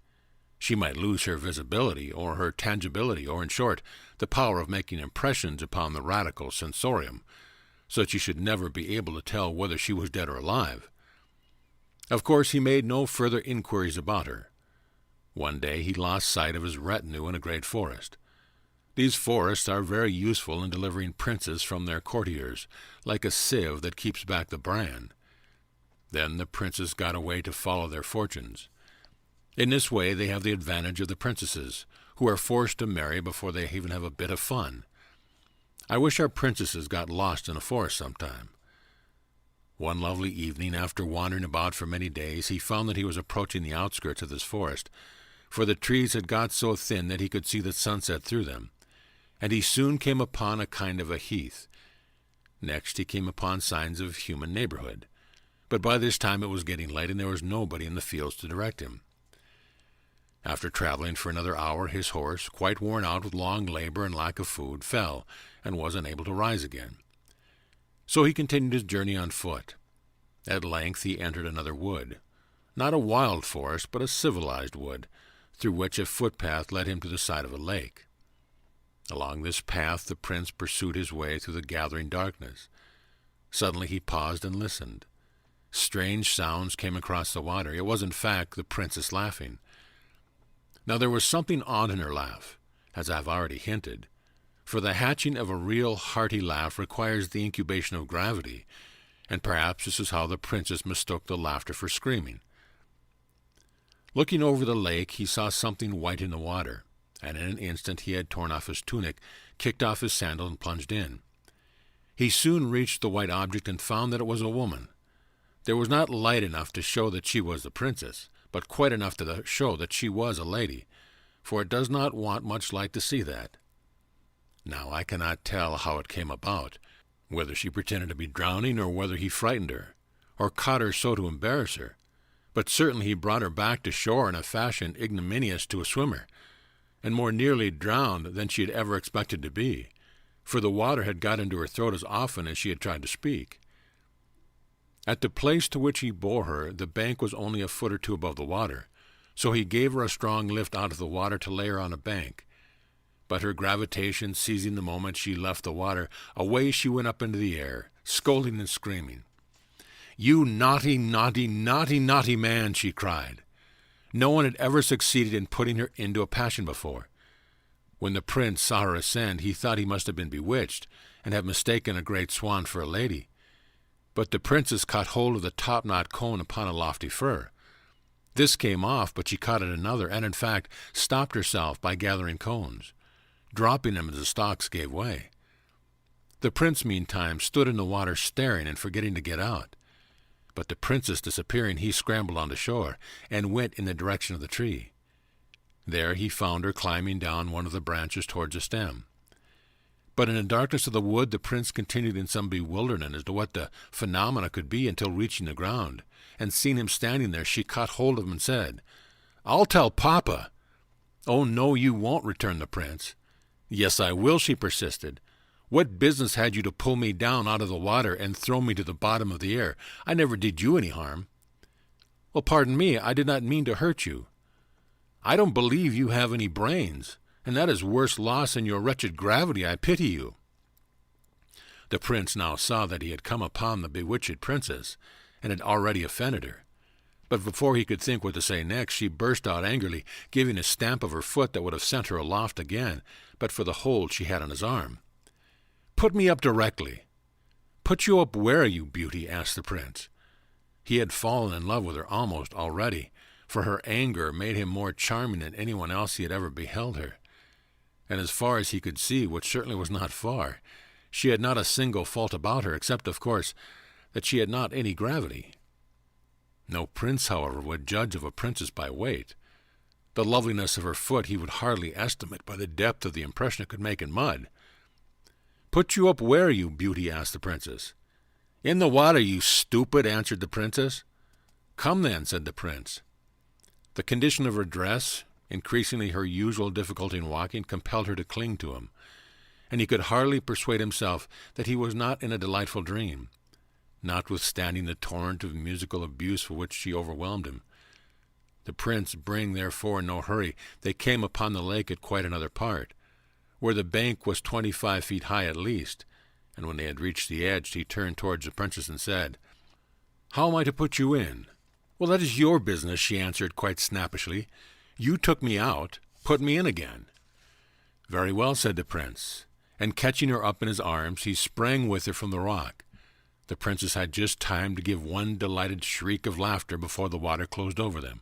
She might lose her visibility, or her tangibility, or, in short, the power of making impressions upon the radical sensorium, so that she should never be able to tell whether she was dead or alive. Of course, he made no further inquiries about her. One day he lost sight of his retinue in a great forest. These forests are very useful in delivering princes from their courtiers, like a sieve that keeps back the bran. Then the princes got away to follow their fortunes. In this way they have the advantage of the princesses, who are forced to marry before they even have a bit of fun. I wish our princesses got lost in a forest sometime. One lovely evening, after wandering about for many days, he found that he was approaching the outskirts of this forest, for the trees had got so thin that he could see the sunset through them, and he soon came upon a kind of a heath. Next he came upon signs of human neighborhood, but by this time it was getting late, and there was nobody in the fields to direct him. After traveling for another hour, his horse, quite worn out with long labor and lack of food, fell, and was unable to rise again. So he continued his journey on foot. At length he entered another wood, not a wild forest, but a civilized wood, through which a footpath led him to the side of a lake. Along this path the prince pursued his way through the gathering darkness. Suddenly he paused and listened. Strange sounds came across the water. It was, in fact, the princess laughing. Now there was something odd in her laugh, as I have already hinted, for the hatching of a real hearty laugh requires the incubation of gravity, and perhaps this is how the princess mistook the laughter for screaming. Looking over the lake, he saw something white in the water, and in an instant he had torn off his tunic, kicked off his sandal, and plunged in. He soon reached the white object and found that it was a woman. There was not light enough to show that she was the princess, but quite enough to show that she was a lady, for it does not want much light to see that. Now I cannot tell how it came about, whether she pretended to be drowning, or whether he frightened her, or caught her so to embarrass her, but certainly he brought her back to shore in a fashion ignominious to a swimmer, and more nearly drowned than she had ever expected to be, for the water had got into her throat as often as she had tried to speak. At the place to which he bore her, the bank was only a foot or two above the water, so he gave her a strong lift out of the water to lay her on a bank. But her gravitation seizing the moment she left the water, away she went up into the air, scolding and screaming. "You naughty, naughty, naughty, naughty man!" she cried. No one had ever succeeded in putting her into a passion before. When the prince saw her ascend, he thought he must have been bewitched, and have mistaken a great swan for a lady. But the princess caught hold of the top-knot cone upon a lofty fir. This came off, but she caught at another, and in fact stopped herself by gathering cones, dropping them as the stalks gave way. The prince, meantime, stood in the water staring and forgetting to get out. But the princess disappearing, he scrambled on the shore, and went in the direction of the tree. There he found her climbing down one of the branches towards the stem. But in the darkness of the wood the prince continued in some bewilderment as to what the phenomena could be until reaching the ground, and seeing him standing there, she caught hold of him and said, "I'll tell Papa." "Oh, no, you won't," returned the prince. "Yes, I will," she persisted. "What business had you to pull me down out of the water and throw me to the bottom of the air? I never did you any harm." "Well, pardon me, I did not mean to hurt you." "I don't believe you have any brains, and that is worse loss than your wretched gravity. I pity you." The prince now saw that he had come upon the bewitched princess, and had already offended her. But before he could think what to say next, she burst out angrily, giving a stamp of her foot that would have sent her aloft again, but for the hold she had on his arm. "Put me up directly." "Put you up where, you beauty?" asked the prince. He had fallen in love with her almost already, for her anger made him more charming than anyone else he had ever beheld her. And as far as he could see, which certainly was not far, she had not a single fault about her, except, of course, that she had not any gravity. No prince, however, would judge of a princess by weight. The loveliness of her foot he would hardly estimate by the depth of the impression it could make in mud. "Put you up where, you beauty?" asked the princess. "In the water, you stupid," answered the princess. "Come then," said the prince. The condition of her dress, increasingly her usual difficulty in walking, compelled her to cling to him, and he could hardly persuade himself that he was not in a delightful dream, notwithstanding the torrent of musical abuse with which she overwhelmed him. The prince being therefore in no hurry, they came upon the lake at quite another part, where the bank was 25 feet high at least, and when they had reached the edge, he turned towards the princess and said, "How am I to put you in?" "Well, that is your business," she answered quite snappishly. "You took me out, put me in again." "Very well," said the prince, and catching her up in his arms, he sprang with her from the rock. The princess had just time to give one delighted shriek of laughter before the water closed over them.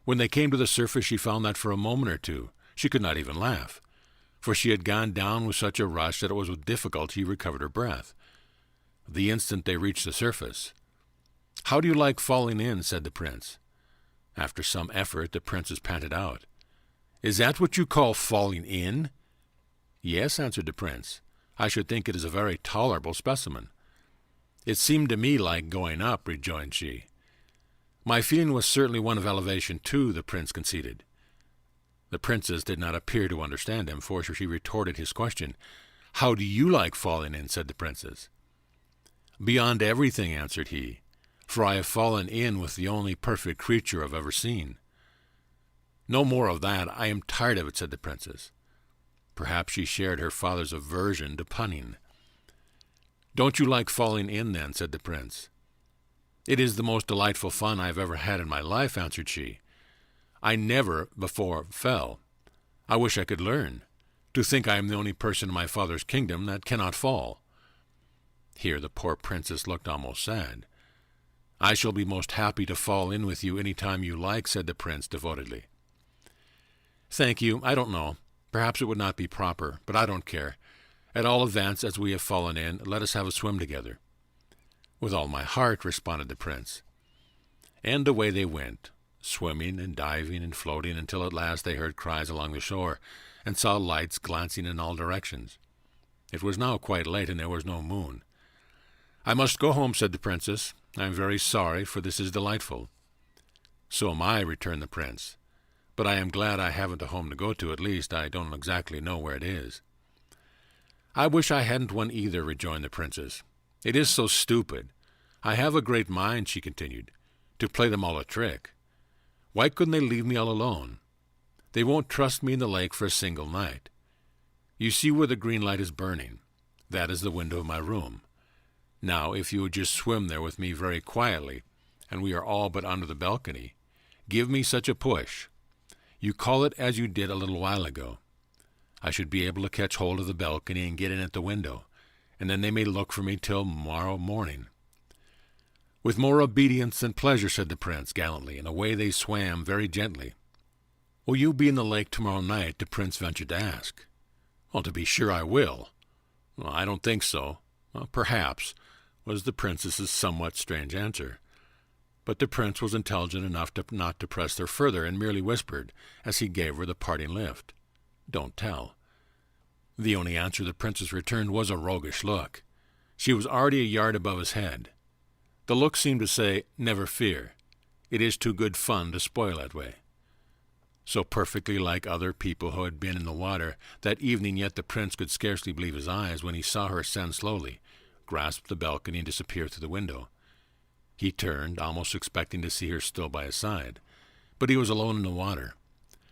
When they came to the surface, she found that for a moment or two she could not even laugh, for she had gone down with such a rush that it was with difficulty she recovered her breath. The instant they reached the surface, "How do you like falling in?" said the prince. After some effort, the princess panted out, "Is that what you call falling in?" "Yes," answered the prince. "I should think it is a very tolerable specimen." "It seemed to me like going up," rejoined she. "My feeling was certainly one of elevation, too," the prince conceded. The princess did not appear to understand him, for she retorted his question. "How do you like falling in?" said the princess. "Beyond everything," answered he, "for I have fallen in with the only perfect creature I've ever seen." "No more of that. I am tired of it," said the princess. Perhaps she shared her father's aversion to punning. "Don't you like falling in, then?" said the prince. "It is the most delightful fun I have ever had in my life," answered she. "I never before fell. I wish I could learn. To think I am the only person in my father's kingdom that cannot fall." Here the poor princess looked almost sad. "I shall be most happy to fall in with you any time you like," said the prince devotedly. "Thank you. I don't know. Perhaps it would not be proper, but I don't care. At all events, as we have fallen in, let us have a swim together." "With all my heart," responded the prince. And away they went, swimming and diving and floating, until at last they heard cries along the shore, and saw lights glancing in all directions. It was now quite late, and there was no moon. "I must go home," said the princess. "I am very sorry, for this is delightful." "So am I," returned the prince. "But I am glad I haven't a home to go to. At least I don't exactly know where it is." "I wish I hadn't one either," rejoined the princess. "It is so stupid. I have a great mind," she continued, "to play them all a trick. Why couldn't they leave me all alone? They won't trust me in the lake for a single night. You see where the green light is burning. That is the window of my room. Now, if you would just swim there with me very quietly, and we are all but under the balcony, Give me such a push. You call it as you did a little while ago. I should be able to catch hold of the balcony and get in at the window, and then they may look for me till tomorrow morning." "With more obedience than pleasure," said the prince gallantly, and away they swam very gently. "Will you be in the lake tomorrow night?" the prince ventured to ask. "Well, to be sure I will." "Well, I don't think so." "Well, perhaps," was the princess's somewhat strange answer. But the prince was intelligent enough not to press her further, and merely whispered, as he gave her the parting lift, "Don't tell." The only answer the princess returned was a roguish look. She was already a yard above his head. The look seemed to say, "Never fear. It is too good fun to spoil that way." So perfectly like other people who had been in the water that evening, yet the prince could scarcely believe his eyes when he saw her ascend slowly, grasp the balcony, and disappear through the window. He turned, almost expecting to see her still by his side, but he was alone in the water.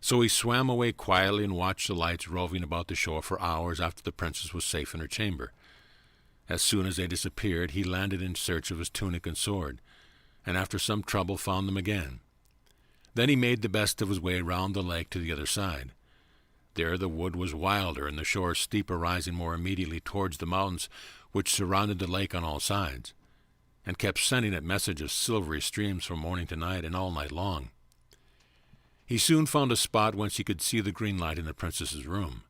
So he swam away quietly and watched the lights roving about the shore for hours after the princess was safe in her chamber. As soon as they disappeared, he landed in search of his tunic and sword, and after some trouble found them again. Then he made the best of his way round the lake to the other side. There the wood was wilder and the shore steeper, rising more immediately towards the mountains which surrounded the lake on all sides, and kept sending it messages of silvery streams from morning to night and all night long. He soon found a spot whence he could see the green light in the princess's room,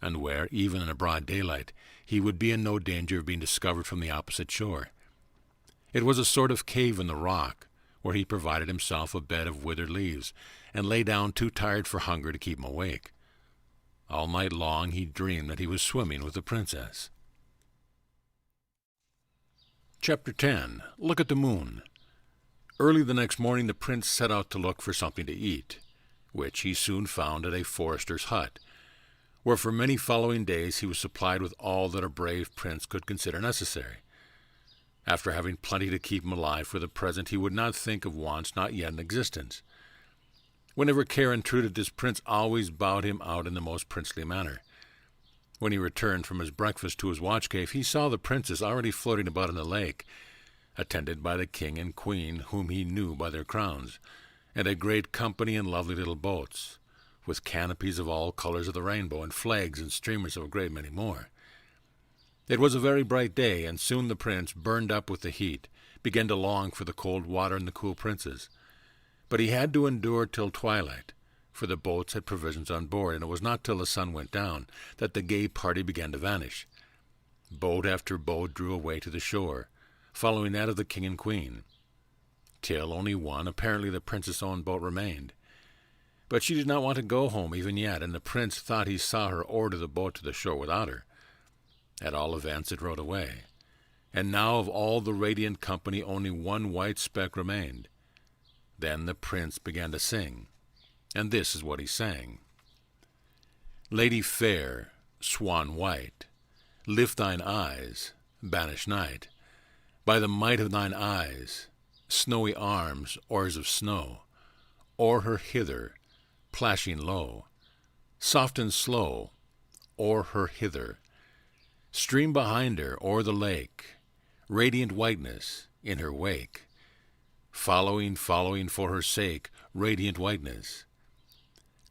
and where, even in a broad daylight, he would be in no danger of being discovered from the opposite shore. It was a sort of cave in the rock, where he provided himself a bed of withered leaves, and lay down too tired for hunger to keep him awake. All night long he dreamed that he was swimming with the princess. Chapter 10. Look at the moon. Early the next morning the prince set out to look for something to eat, which he soon found at a forester's hut, where for many following days he was supplied with all that a brave prince could consider necessary. After having plenty to keep him alive for the present, he would not think of wants not yet in existence. Whenever care intruded, this prince always bowed him out in the most princely manner. When he returned from his breakfast to his watch-cave, he saw the princess already floating about in the lake, attended by the king and queen, whom he knew by their crowns, and a great company in lovely little boats, with canopies of all colors of the rainbow, and flags and streamers of a great many more. It was a very bright day, and soon the prince, burned up with the heat, began to long for the cold water and the cool princes. But he had to endure till twilight, for the boats had provisions on board, and it was not till the sun went down that the gay party began to vanish. Boat after boat drew away to the shore, following that of the king and queen, till only one, apparently the princess' own boat, remained. But she did not want to go home even yet, and the prince thought he saw her order the boat to the shore without her. At all events, it rowed away, and now of all the radiant company only one white speck remained. Then the prince began to sing, and this is what he sang. "Lady fair, swan white, lift thine eyes, banish night. By the might of thine eyes, snowy arms, oars of snow, o'er her hither, plashing low, soft and slow, o'er her hither. Stream behind her o'er the lake, radiant whiteness in her wake. Following, following for her sake, radiant whiteness.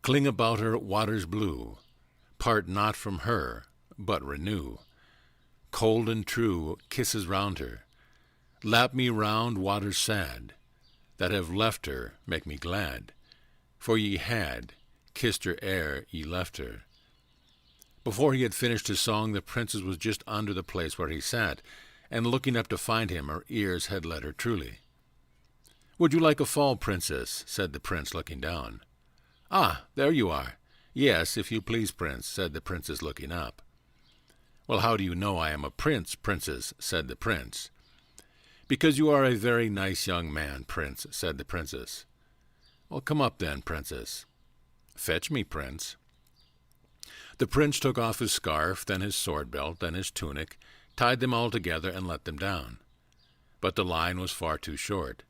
Cling about her waters blue, part not from her, but renew. Cold and true kisses round her. Lap me round waters sad, that have left her make me glad, for ye had kissed her ere ye left her." Before he had finished his song, the princess was just under the place where he sat, and looking up to find him, her ears had led her truly. "Would you like a fall, princess?" said the prince, looking down. "Ah, there you are. Yes, if you please, prince," said the princess, looking up. "Well, how do you know I am a prince, princess?" said the prince. "Because you are a very nice young man, prince," said the princess. "Well, come up then, princess." "Fetch me, prince." The prince took off his scarf, then his sword-belt, then his tunic, tied them all together, and let them down. But the line was far too short.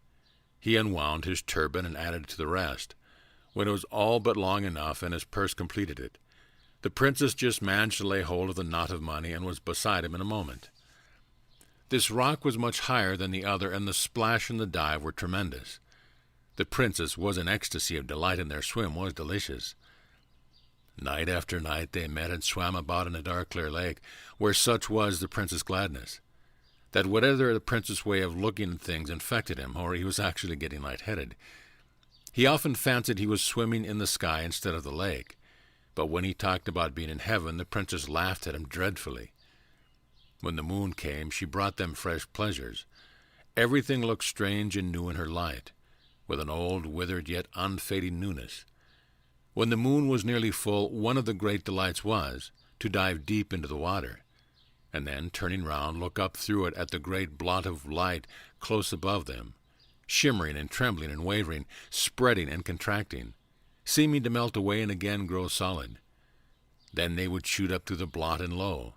He unwound his turban and added to the rest. When it was all but long enough, and his purse completed it, the princess just managed to lay hold of the knot of money, and was beside him in a moment. This rock was much higher than the other, and the splash and the dive were tremendous. The princess was in ecstasy of delight, and their swim was delicious. Night after night they met and swam about in a dark clear lake, where such was the prince's gladness, that whatever the prince's way of looking at things infected him, or he was actually getting light-headed. He often fancied he was swimming in the sky instead of the lake, but when he talked about being in heaven, the princess laughed at him dreadfully. When the moon came, she brought them fresh pleasures. Everything looked strange and new in her light, with an old, withered, yet unfading newness. When the moon was nearly full, one of the great delights was to dive deep into the water, and then, turning round, look up through it at the great blot of light close above them, shimmering and trembling and wavering, spreading and contracting, seeming to melt away and again grow solid. Then they would shoot up through the blot, and lo,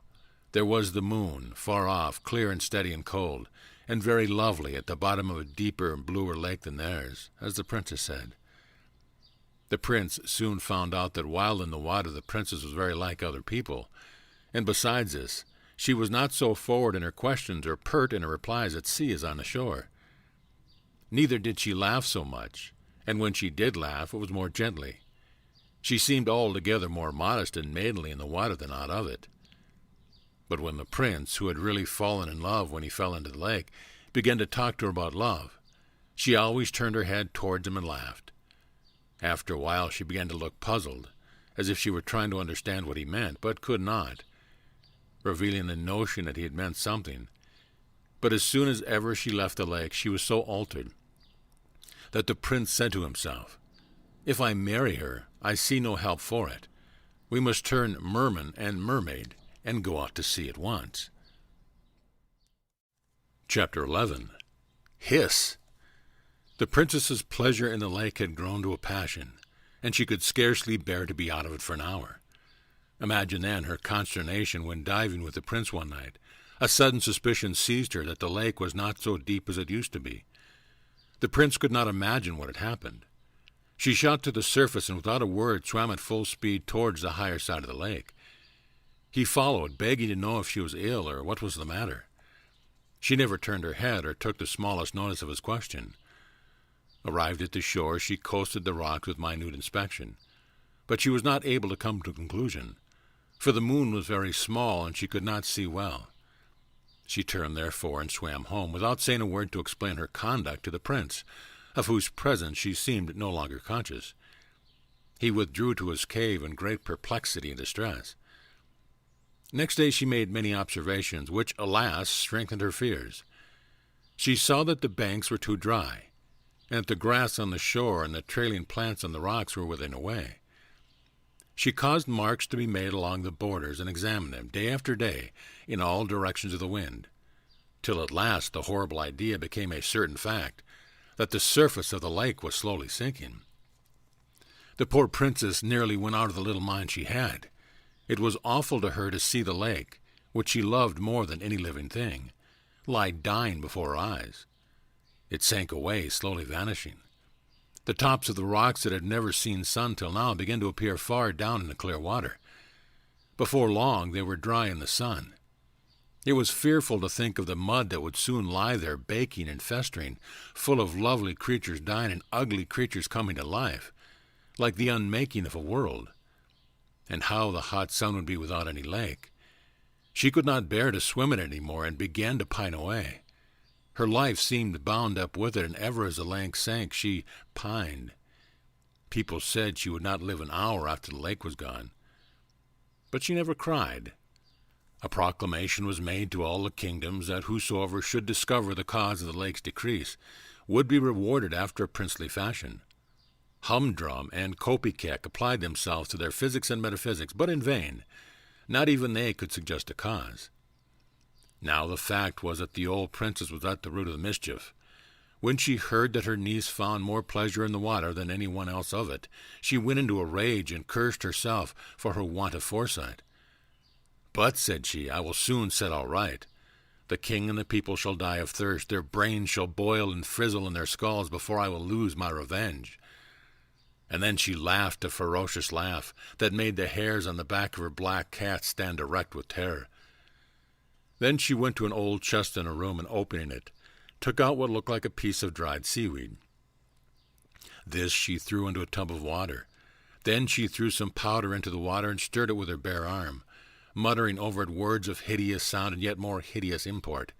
there was the moon, far off, clear and steady and cold, and very lovely at the bottom of a deeper and bluer lake than theirs, as the princess said. The prince soon found out that while in the water the princess was very like other people, and besides this, she was not so forward in her questions or pert in her replies at sea as on the shore. Neither did she laugh so much, and when she did laugh it was more gently. She seemed altogether more modest and maidenly in the water than out of it. But when the prince, who had really fallen in love when he fell into the lake, began to talk to her about love, she always turned her head towards him and laughed. After a while she began to look puzzled, as if she were trying to understand what he meant, but could not, revealing the notion that he had meant something. But as soon as ever she left the lake, she was so altered that the prince said to himself, "If I marry her, I see no help for it. We must turn merman and mermaid, and go out to sea at once." Chapter 11. Hiss! The princess's pleasure in the lake had grown to a passion, and she could scarcely bear to be out of it for an hour. Imagine then her consternation when diving with the prince one night. A sudden suspicion seized her that the lake was not so deep as it used to be. The prince could not imagine what had happened. She shot to the surface and without a word swam at full speed towards the higher side of the lake. He followed, begging to know if she was ill or what was the matter. She never turned her head or took the smallest notice of his question. Arrived at the shore, she coasted the rocks with minute inspection, but she was not able to come to a conclusion, for the moon was very small and she could not see well. She turned, therefore, and swam home, without saying a word to explain her conduct to the prince, of whose presence she seemed no longer conscious. He withdrew to his cave in great perplexity and distress. Next day she made many observations, which, alas, strengthened her fears. She saw that the banks were too dry, and that the grass on the shore and the trailing plants on the rocks were withering away. She caused marks to be made along the borders and examined them day after day in all directions of the wind, till at last the horrible idea became a certain fact, that the surface of the lake was slowly sinking. The poor princess nearly went out of the little mind she had. It was awful to her to see the lake, which she loved more than any living thing, lie dying before her eyes. It sank away, slowly vanishing. The tops of the rocks that had never seen sun till now began to appear far down in the clear water. Before long they were dry in the sun. It was fearful to think of the mud that would soon lie there baking and festering, full of lovely creatures dying and ugly creatures coming to life, like the unmaking of a world. And how the hot sun would be without any lake. She could not bear to swim in it any more, and began to pine away. Her life seemed bound up with it, and ever as the lake sank, she pined. People said she would not live an hour after the lake was gone. But she never cried. A proclamation was made to all the kingdoms that whosoever should discover the cause of the lake's decrease would be rewarded after a princely fashion. Humdrum and Kopekek applied themselves to their physics and metaphysics, but in vain. Not even they could suggest a cause. Now the fact was that the old princess was at the root of the mischief. When she heard that her niece found more pleasure in the water than any one else of it, she went into a rage and cursed herself for her want of foresight. "But," said she, "I will soon set all right. The king and the people shall die of thirst, their brains shall boil and frizzle in their skulls before I will lose my revenge." And then she laughed a ferocious laugh that made the hairs on the back of her black cat stand erect with terror. Then she went to an old chest in her room, and opening it, took out what looked like a piece of dried seaweed. This she threw into a tub of water. Then she threw some powder into the water and stirred it with her bare arm, muttering over it words of hideous sound and yet more hideous import.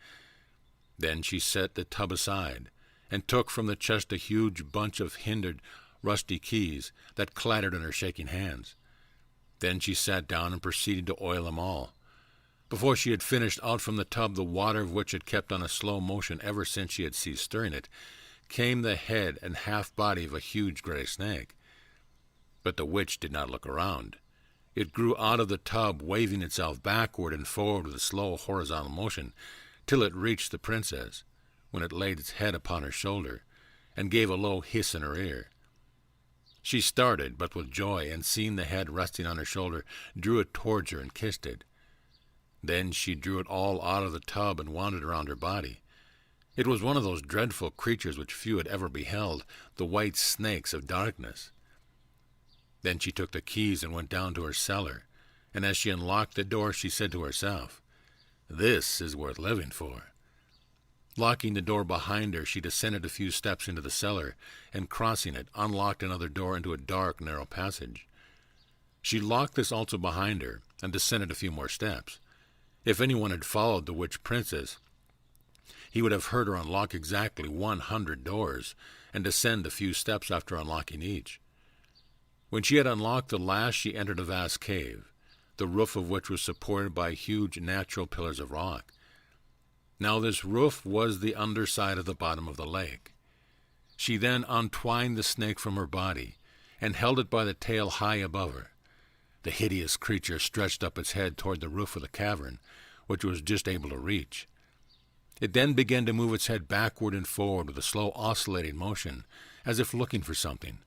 Then she set the tub aside, and took from the chest a huge bunch of hindered, rusty keys that clattered in her shaking hands. Then she sat down and proceeded to oil them all. Before she had finished, out from the tub, the water of which had kept on a slow motion ever since she had ceased stirring it, came the head and half-body of a huge gray snake. But the witch did not look around. It grew out of the tub, waving itself backward and forward with a slow horizontal motion, till it reached the princess, when it laid its head upon her shoulder, and gave a low hiss in her ear. She started, but with joy, and seeing the head resting on her shoulder, drew it towards her and kissed it. Then she drew it all out of the tub and wound it around her body. It was one of those dreadful creatures which few had ever beheld, the white snakes of darkness. Then she took the keys and went down to her cellar, and as she unlocked the door she said to herself, "This is worth living for." Locking the door behind her, she descended a few steps into the cellar, and crossing it, unlocked another door into a dark, narrow passage. She locked this also behind her, and descended a few more steps. If anyone had followed the witch princess, he would have heard her unlock exactly 100 doors, and descend a few steps after unlocking each. When she had unlocked the last, she entered a vast cave, the roof of which was supported by huge natural pillars of rock. Now this roof was the underside of the bottom of the lake. She then untwined the snake from her body, and held it by the tail high above her. The hideous creature stretched up its head toward the roof of the cavern, which it was just able to reach. It then began to move its head backward and forward with a slow oscillating motion, as if looking for something.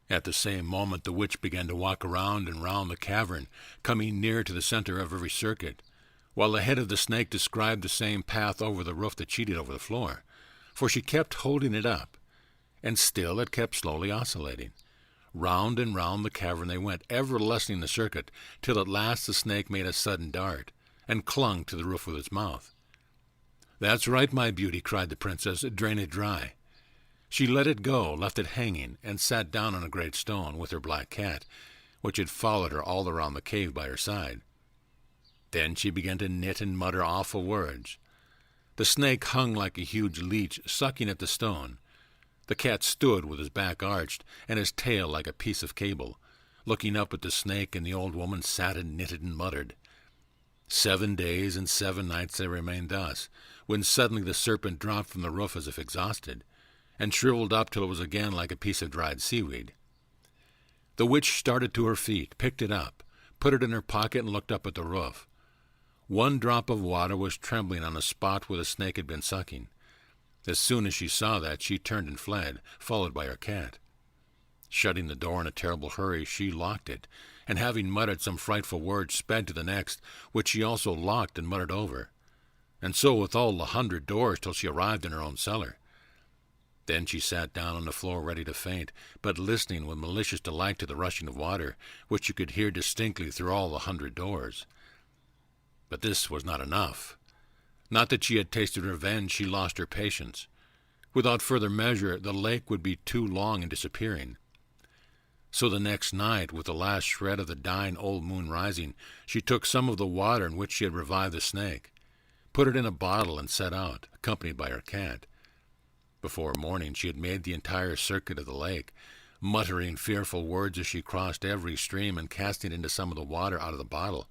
At the same moment the witch began to walk around and round the cavern, coming near to the center of every circuit, while the head of the snake described the same path over the roof that she did over the floor, for she kept holding it up, and still it kept slowly oscillating. Round and round the cavern they went, ever lessening the circuit, till at last the snake made a sudden dart, and clung to the roof with its mouth. "That's right, my beauty," cried the princess, "drain it dry." She let it go, left it hanging, and sat down on a great stone with her black cat, which had followed her all around the cave by her side. Then she began to knit and mutter awful words. The snake hung like a huge leech, sucking at the stone. The cat stood with his back arched, and his tail like a piece of cable, looking up at the snake, and the old woman sat and knitted and muttered. 7 days and 7 nights they remained thus, when suddenly the serpent dropped from the roof as if exhausted, and shriveled up till it was again like a piece of dried seaweed. The witch started to her feet, picked it up, put it in her pocket, and looked up at the roof. 1 drop of water was trembling on the spot where the snake had been sucking. As soon as she saw that, she turned and fled, followed by her cat. Shutting the door in a terrible hurry, she locked it, and having muttered some frightful words, sped to the next, which she also locked and muttered over, and so with all the 100 doors till she arrived in her own cellar. Then she sat down on the floor ready to faint, but listening with malicious delight to the rushing of water, which you could hear distinctly through all the 100 doors. But this was not enough. Not that she had tasted revenge, she lost her patience. Without further measure, the lake would be too long in disappearing. So the next night, with the last shred of the dying old moon rising, she took some of the water in which she had revived the snake, put it in a bottle, and set out, accompanied by her cat. Before morning she had made the entire circuit of the lake, muttering fearful words as she crossed every stream and casting into some of the water out of the bottle.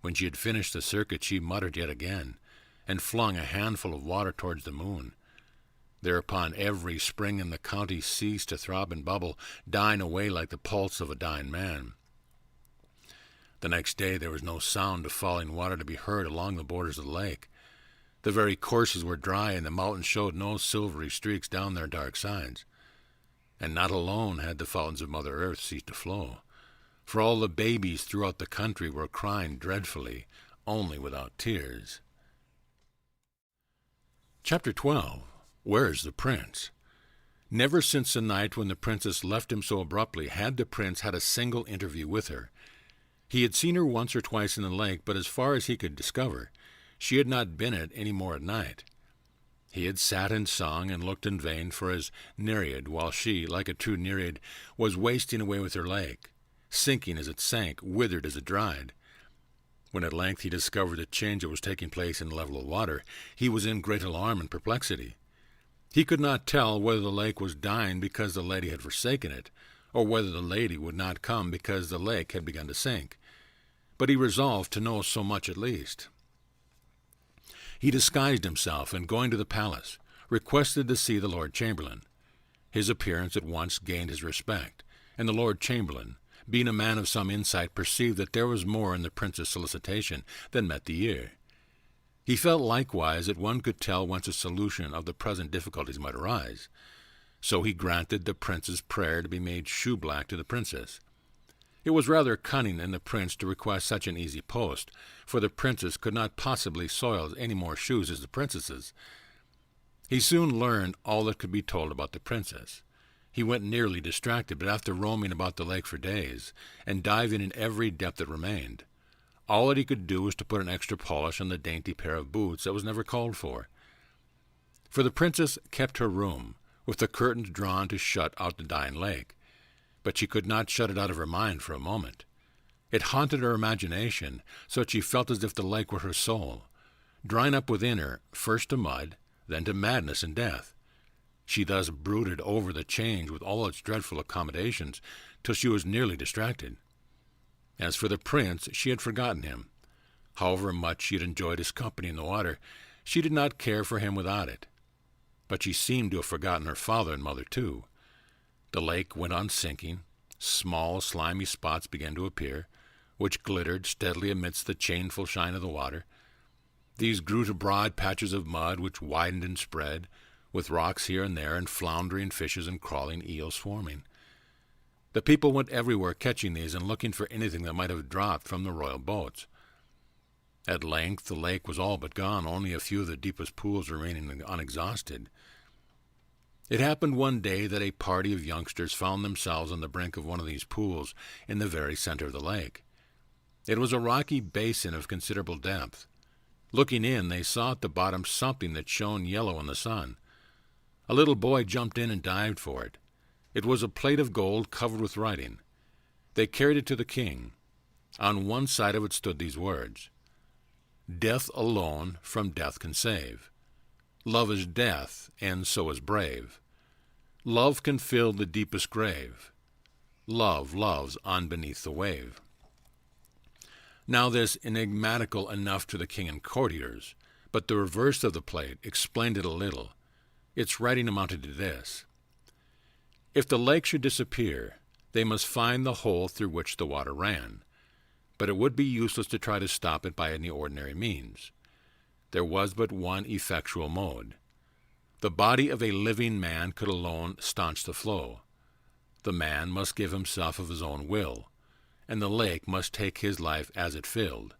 When she had finished the circuit, she muttered yet again, and flung a handful of water towards the moon. Thereupon every spring in the county ceased to throb and bubble, dying away like the pulse of a dying man. The next day there was no sound of falling water to be heard along the borders of the lake. The very courses were dry, and the mountains showed no silvery streaks down their dark sides. And not alone had the fountains of Mother Earth ceased to flow, for all the babies throughout the country were crying dreadfully, only without tears. Chapter 12. Where's the Prince? Never since the night when the princess left him so abruptly had the prince had a single interview with her. He had seen her once or twice in the lake, but as far as he could discover, she had not been it any more at night. He had sat and sung and looked in vain for his Nereid, while she, like a true Nereid, was wasting away with her lake, sinking as it sank, withered as it dried. When at length he discovered the change that was taking place in the level of water, he was in great alarm and perplexity. He could not tell whether the lake was dying because the lady had forsaken it, or whether the lady would not come because the lake had begun to sink. But he resolved to know so much at least. He disguised himself, and going to the palace, requested to see the Lord Chamberlain. His appearance at once gained his respect, and the Lord Chamberlain, being a man of some insight, perceived that there was more in the prince's solicitation than met the ear. He felt likewise that one could tell whence a solution of the present difficulties might arise. So he granted the prince's prayer to be made shoe-black to the princess. It was rather cunning in the prince to request such an easy post, for the princess could not possibly soil any more shoes as the princess's. He soon learned all that could be told about the princess. He went nearly distracted, but after roaming about the lake for days, and diving in every depth that remained, all that he could do was to put an extra polish on the dainty pair of boots that was never called for. For the princess kept her room, with the curtains drawn to shut out the dying lake, but she could not shut it out of her mind for a moment. It haunted her imagination, so that she felt as if the lake were her soul, drying up within her, first to mud, then to madness and death. She thus brooded over the change with all its dreadful accommodations, till she was nearly distracted. As for the prince, she had forgotten him. However much she had enjoyed his company in the water, she did not care for him without it. But she seemed to have forgotten her father and mother too. The lake went on sinking. Small, slimy spots began to appear, which glittered steadily amidst the changeful shine of the water. These grew to broad patches of mud, which widened and spread, with rocks here and there, and floundering fishes and crawling eels swarming. The people went everywhere catching these and looking for anything that might have dropped from the royal boats. At length the lake was all but gone, only a few of the deepest pools remaining unexhausted. It happened one day that a party of youngsters found themselves on the brink of one of these pools in the very center of the lake. It was a rocky basin of considerable depth. Looking in, they saw at the bottom something that shone yellow in the sun. A little boy jumped in and dived for it. It was a plate of gold covered with writing. They carried it to the king. On one side of it stood these words: "Death alone from death can save. Love is death, and so is brave. Love can fill the deepest grave. Love loves on beneath the wave." Now this enigmatical enough to the king and courtiers, but the reverse of the plate explained it a little. Its writing amounted to this: if the lake should disappear, they must find the hole through which the water ran, but it would be useless to try to stop it by any ordinary means. There was but one effectual mode. The body of a living man could alone staunch the flow. The man must give himself of his own will, and the lake must take his life as it filled.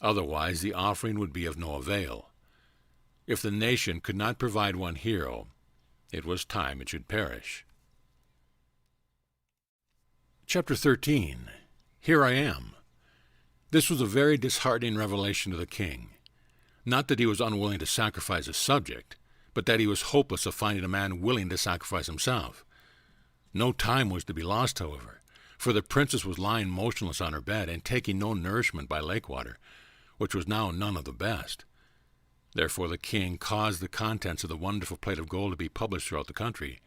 Otherwise the offering would be of no avail. If the nation could not provide one hero, it was time it should perish. Chapter 13. Here I am. This was a very disheartening revelation to the king. Not that he was unwilling to sacrifice his subject, but that he was hopeless of finding a man willing to sacrifice himself. No time was to be lost, however, for the princess was lying motionless on her bed and taking no nourishment by lake water, which was now none of the best. Therefore the king caused the contents of the wonderful plate of gold to be published throughout the country.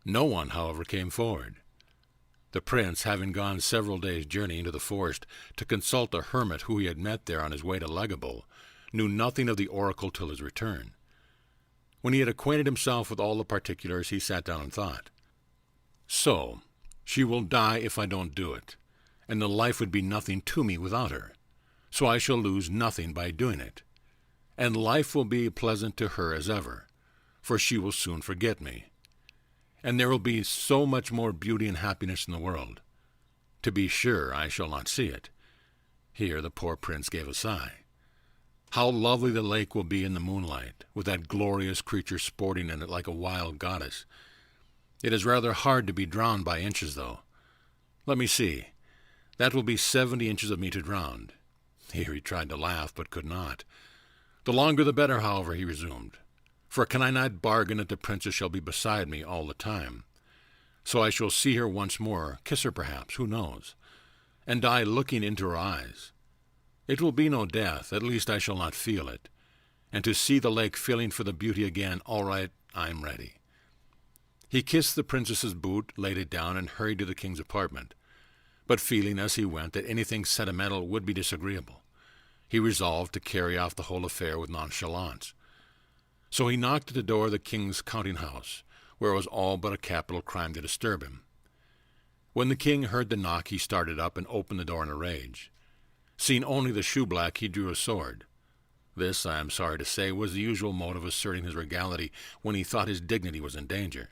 No one, however, came forward. The prince, having gone several days' journey into the forest to consult a hermit who he had met there on his way to Legable, knew nothing of the oracle till his return. When he had acquainted himself with all the particulars, he sat down and thought, "So, she will die if I don't do it, and the life would be nothing to me without her, so I shall lose nothing by doing it, and life will be pleasant to her as ever, for she will soon forget me, and there will be so much more beauty and happiness in the world. To be sure, I shall not see it." Here the poor prince gave a sigh. How lovely the lake will be in the moonlight, with that glorious creature sporting in it like a wild goddess. It is rather hard to be drowned by inches, though. Let me see. That will be 70 inches of me to drown. Here he tried to laugh, but could not. The longer the better, however, he resumed. For can I not bargain that the princess shall be beside me all the time? So I shall see her once more, kiss her perhaps, who knows, and die looking into her eyes. It will be no death, at least I shall not feel it. And to see the lake filling for the beauty again, all right, I am ready. He kissed the princess's boot, laid it down, and hurried to the king's apartment. But feeling as he went that anything sentimental would be disagreeable, he resolved to carry off the whole affair with nonchalance. So he knocked at the door of the king's counting-house, where it was all but a capital crime to disturb him. When the king heard the knock, he started up and opened the door in a rage. Seeing only the shoeblack, he drew a sword. This, I am sorry to say, was the usual mode of asserting his regality when he thought his dignity was in danger.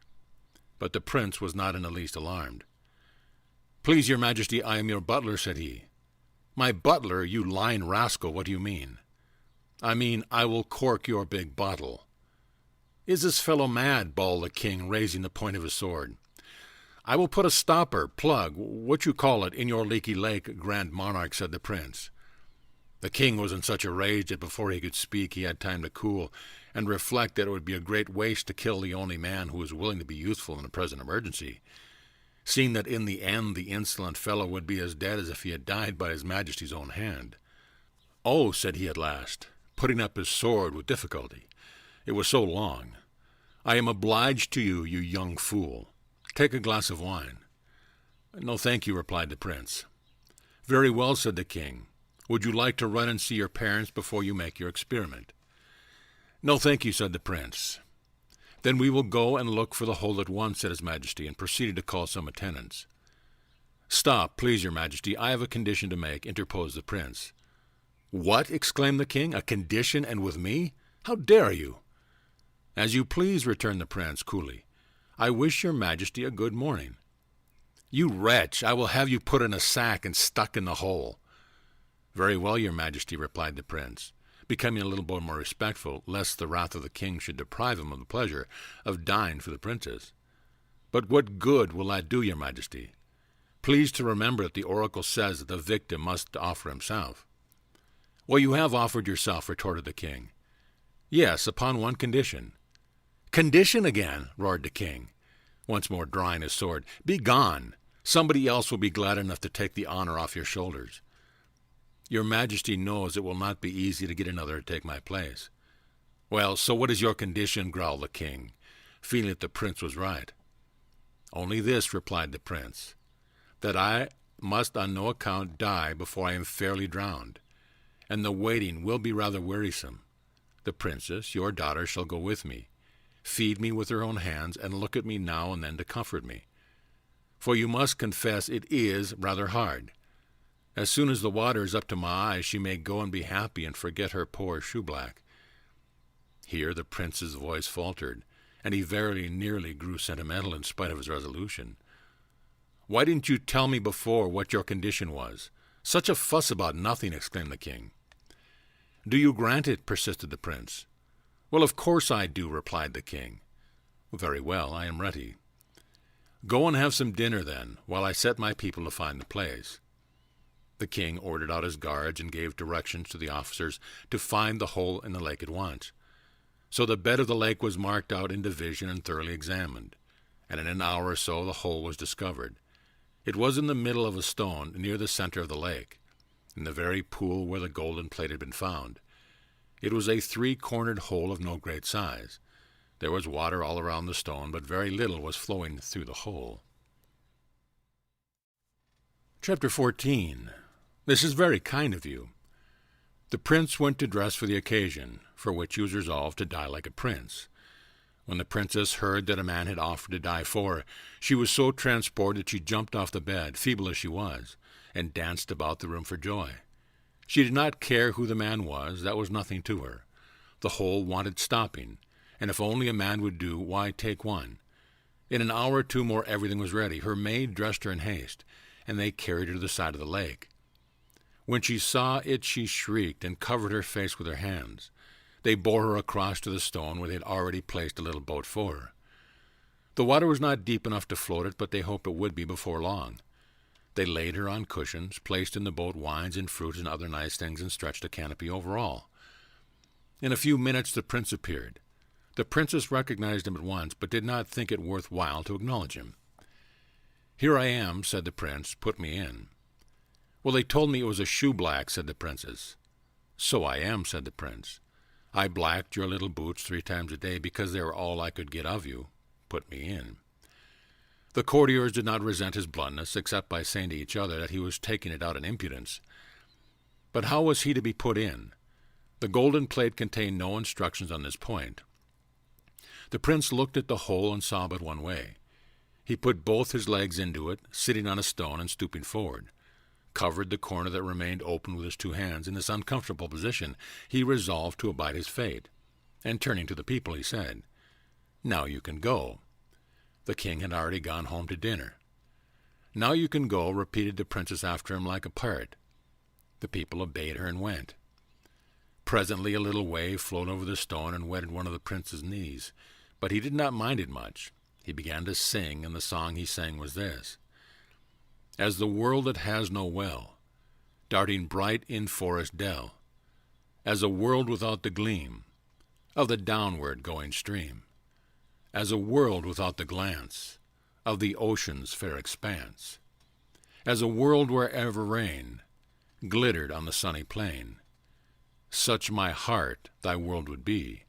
But the prince was not in the least alarmed. "Please, your majesty, I am your butler," said he. "My butler, you lying rascal, what do you mean?" "I mean, I will cork your big bottle." "Is this fellow mad?" bawled the king, raising the point of his sword. "I will put a stopper, plug, what you call it, in your leaky lake, grand monarch," said the prince. The king was in such a rage that before he could speak he had time to cool and reflect that it would be a great waste to kill the only man who was willing to be useful in the present emergency, seeing that in the end the insolent fellow would be as dead as if he had died by his majesty's own hand. "Oh," said he at last, putting up his sword with difficulty. It was so long. "I am obliged to you, you young fool. Take a glass of wine." "No, thank you," replied the prince. "Very well," said the king. "Would you like to run and see your parents before you make your experiment?" "No, thank you," said the prince. "Then we will go and look for the hole at once," said his majesty, and proceeded to call some attendants. "Stop, please, your majesty, I have a condition to make," interposed the prince. "What?" exclaimed the king. "A condition, and with me? How dare you?" "As you please," returned the prince coolly. "I wish your majesty a good morning." "You wretch, I will have you put in a sack and stuck in the hole." "Very well, your majesty," replied the prince, becoming a little more respectful, lest the wrath of the king should deprive him of the pleasure of dying for the princess. "But what good will that do, your majesty? Please to remember that the oracle says that the victim must offer himself." "Well, you have offered yourself," retorted the king. "Yes, upon one condition." "Condition again!" roared the king, once more drawing his sword. "Begone! Somebody else will be glad enough to take the honor off your shoulders." "Your majesty knows it will not be easy to get another to take my place." "Well, so what is your condition?" growled the king, feeling that the prince was right. "Only this," replied the prince, "that I must on no account die before I am fairly drowned, and the waiting will be rather wearisome. The princess, your daughter, shall go with me, feed me with her own hands, and look at me now and then to comfort me. For you must confess it is rather hard. As soon as the water is up to my eyes, she may go and be happy and forget her poor shoeblack." Here the prince's voice faltered, and he very nearly grew sentimental in spite of his resolution. "Why didn't you tell me before what your condition was? Such a fuss about nothing," exclaimed the king. "Do you grant it?" persisted the prince. "Well, of course I do," replied the king. "Very well, I am ready." "Go and have some dinner, then, while I set my people to find the place." The king ordered out his guards and gave directions to the officers to find the hole in the lake at once. So the bed of the lake was marked out in division and thoroughly examined, and in an hour or so the hole was discovered. It was in the middle of a stone near the center of the lake, in the very pool where the golden plate had been found. It was a three-cornered hole of no great size. There was water all around the stone, but very little was flowing through the hole. Chapter 14. This is very kind of you. The prince went to dress for the occasion, for which he was resolved to die like a prince. When the princess heard that a man had offered to die for her, she was so transported that she jumped off the bed, feeble as she was, and danced about the room for joy. She did not care who the man was, that was nothing to her. The hole wanted stopping, and if only a man would do, why take one? In an hour or two more everything was ready. Her maid dressed her in haste, and they carried her to the side of the lake. When she saw it, she shrieked and covered her face with her hands. They bore her across to the stone where they had already placed a little boat for her. The water was not deep enough to float it, but they hoped it would be before long. They laid her on cushions, placed in the boat wines and fruits and other nice things, and stretched a canopy over all. In a few minutes the prince appeared. The princess recognized him at once, but did not think it worth while to acknowledge him. "Here I am," said the prince. "Put me in." "Well, they told me it was a shoe-black," said the princess. "So I am," said the prince. "I blacked your little boots 3 times a day because they were all I could get of you. Put me in." The courtiers did not resent his bluntness, except by saying to each other that he was taking it out in impudence. But how was he to be put in? The golden plate contained no instructions on this point. The prince looked at the hole and saw but one way. He put both his legs into it, sitting on a stone and stooping forward, covered the corner that remained open with his 2 hands. In this uncomfortable position he resolved to abide his fate, and turning to the people he said, "Now you can go." The king had already gone home to dinner. "Now you can go," repeated the princess after him like a parrot. The people obeyed her and went. Presently a little wave flowed over the stone and wetted one of the prince's knees, but he did not mind it much. He began to sing, and the song he sang was this: "As the world that has no well, darting bright in forest dell, as a world without the gleam of the downward going stream, as a world without the glance of the ocean's fair expanse, as a world where ever rain glittered on the sunny plain, such my heart thy world would be,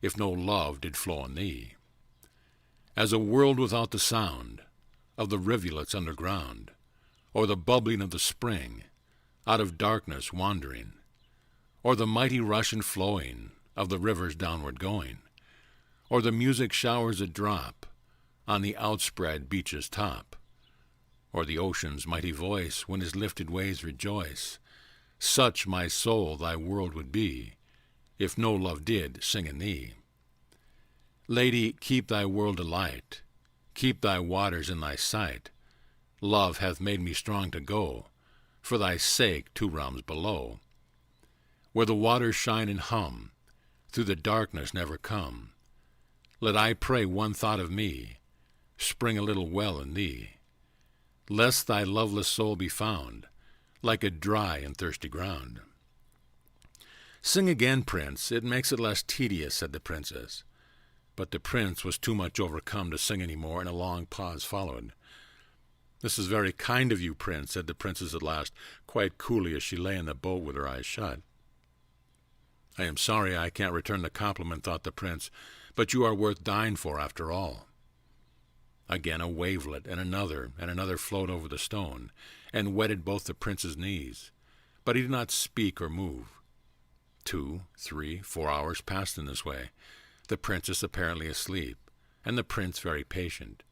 if no love did flow in thee. As a world without the sound of the rivulets underground, or the bubbling of the spring out of darkness wandering, or the mighty rush and flowing of the rivers downward going, or the music showers that drop on the outspread beach's top, or the ocean's mighty voice when his lifted waves rejoice, such my soul thy world would be, if no love did sing in thee. Lady, keep thy world alight, keep thy waters in thy sight. Love hath made me strong to go, for thy sake 2 realms below, where the waters shine and hum, through the darkness never come. Let I pray one thought of me, spring a little well in thee, lest thy loveless soul be found like a dry and thirsty ground." "Sing again, prince, it makes it less tedious," said the princess. But the prince was too much overcome to sing any more, and a long pause followed. "This is very kind of you, prince," said the princess at last, quite coolly, as she lay in the boat with her eyes shut. "I am sorry I can't return the compliment," thought the prince, "but you are worth dying for after all." Again a wavelet, and another flowed over the stone, and wetted both the prince's knees, but he did not speak or move. 2, 3, 4 hours passed in this way, the princess apparently asleep, and the prince very patient.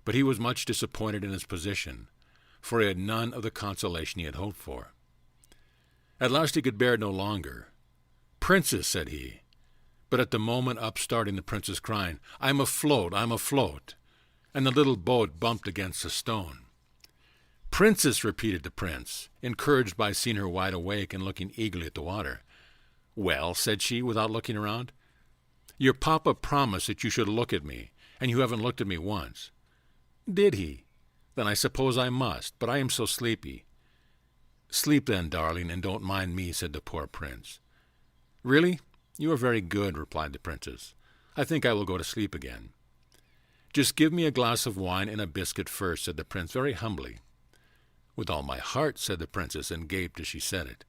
But he was much disappointed in his position, for he had none of the consolation he had hoped for. At last he could bear it no longer. "Princess," said he, but at the moment up starting the princess crying, I'm afloat, and the little boat bumped against a stone. "Princess," repeated the prince, encouraged by seeing her wide awake and looking eagerly at the water. "Well," said she, without looking around. "Your papa promised that you should look at me, and you haven't looked at me once." "Did he? Then I suppose I must, but I am so sleepy." "Sleep then, darling, and don't mind me," said the poor prince. "Really? You are very good," replied the princess. "I think I will go to sleep again." "Just give me a glass of wine and a biscuit first," said the prince very humbly. "With all my heart," said the princess, and gaped as she said it.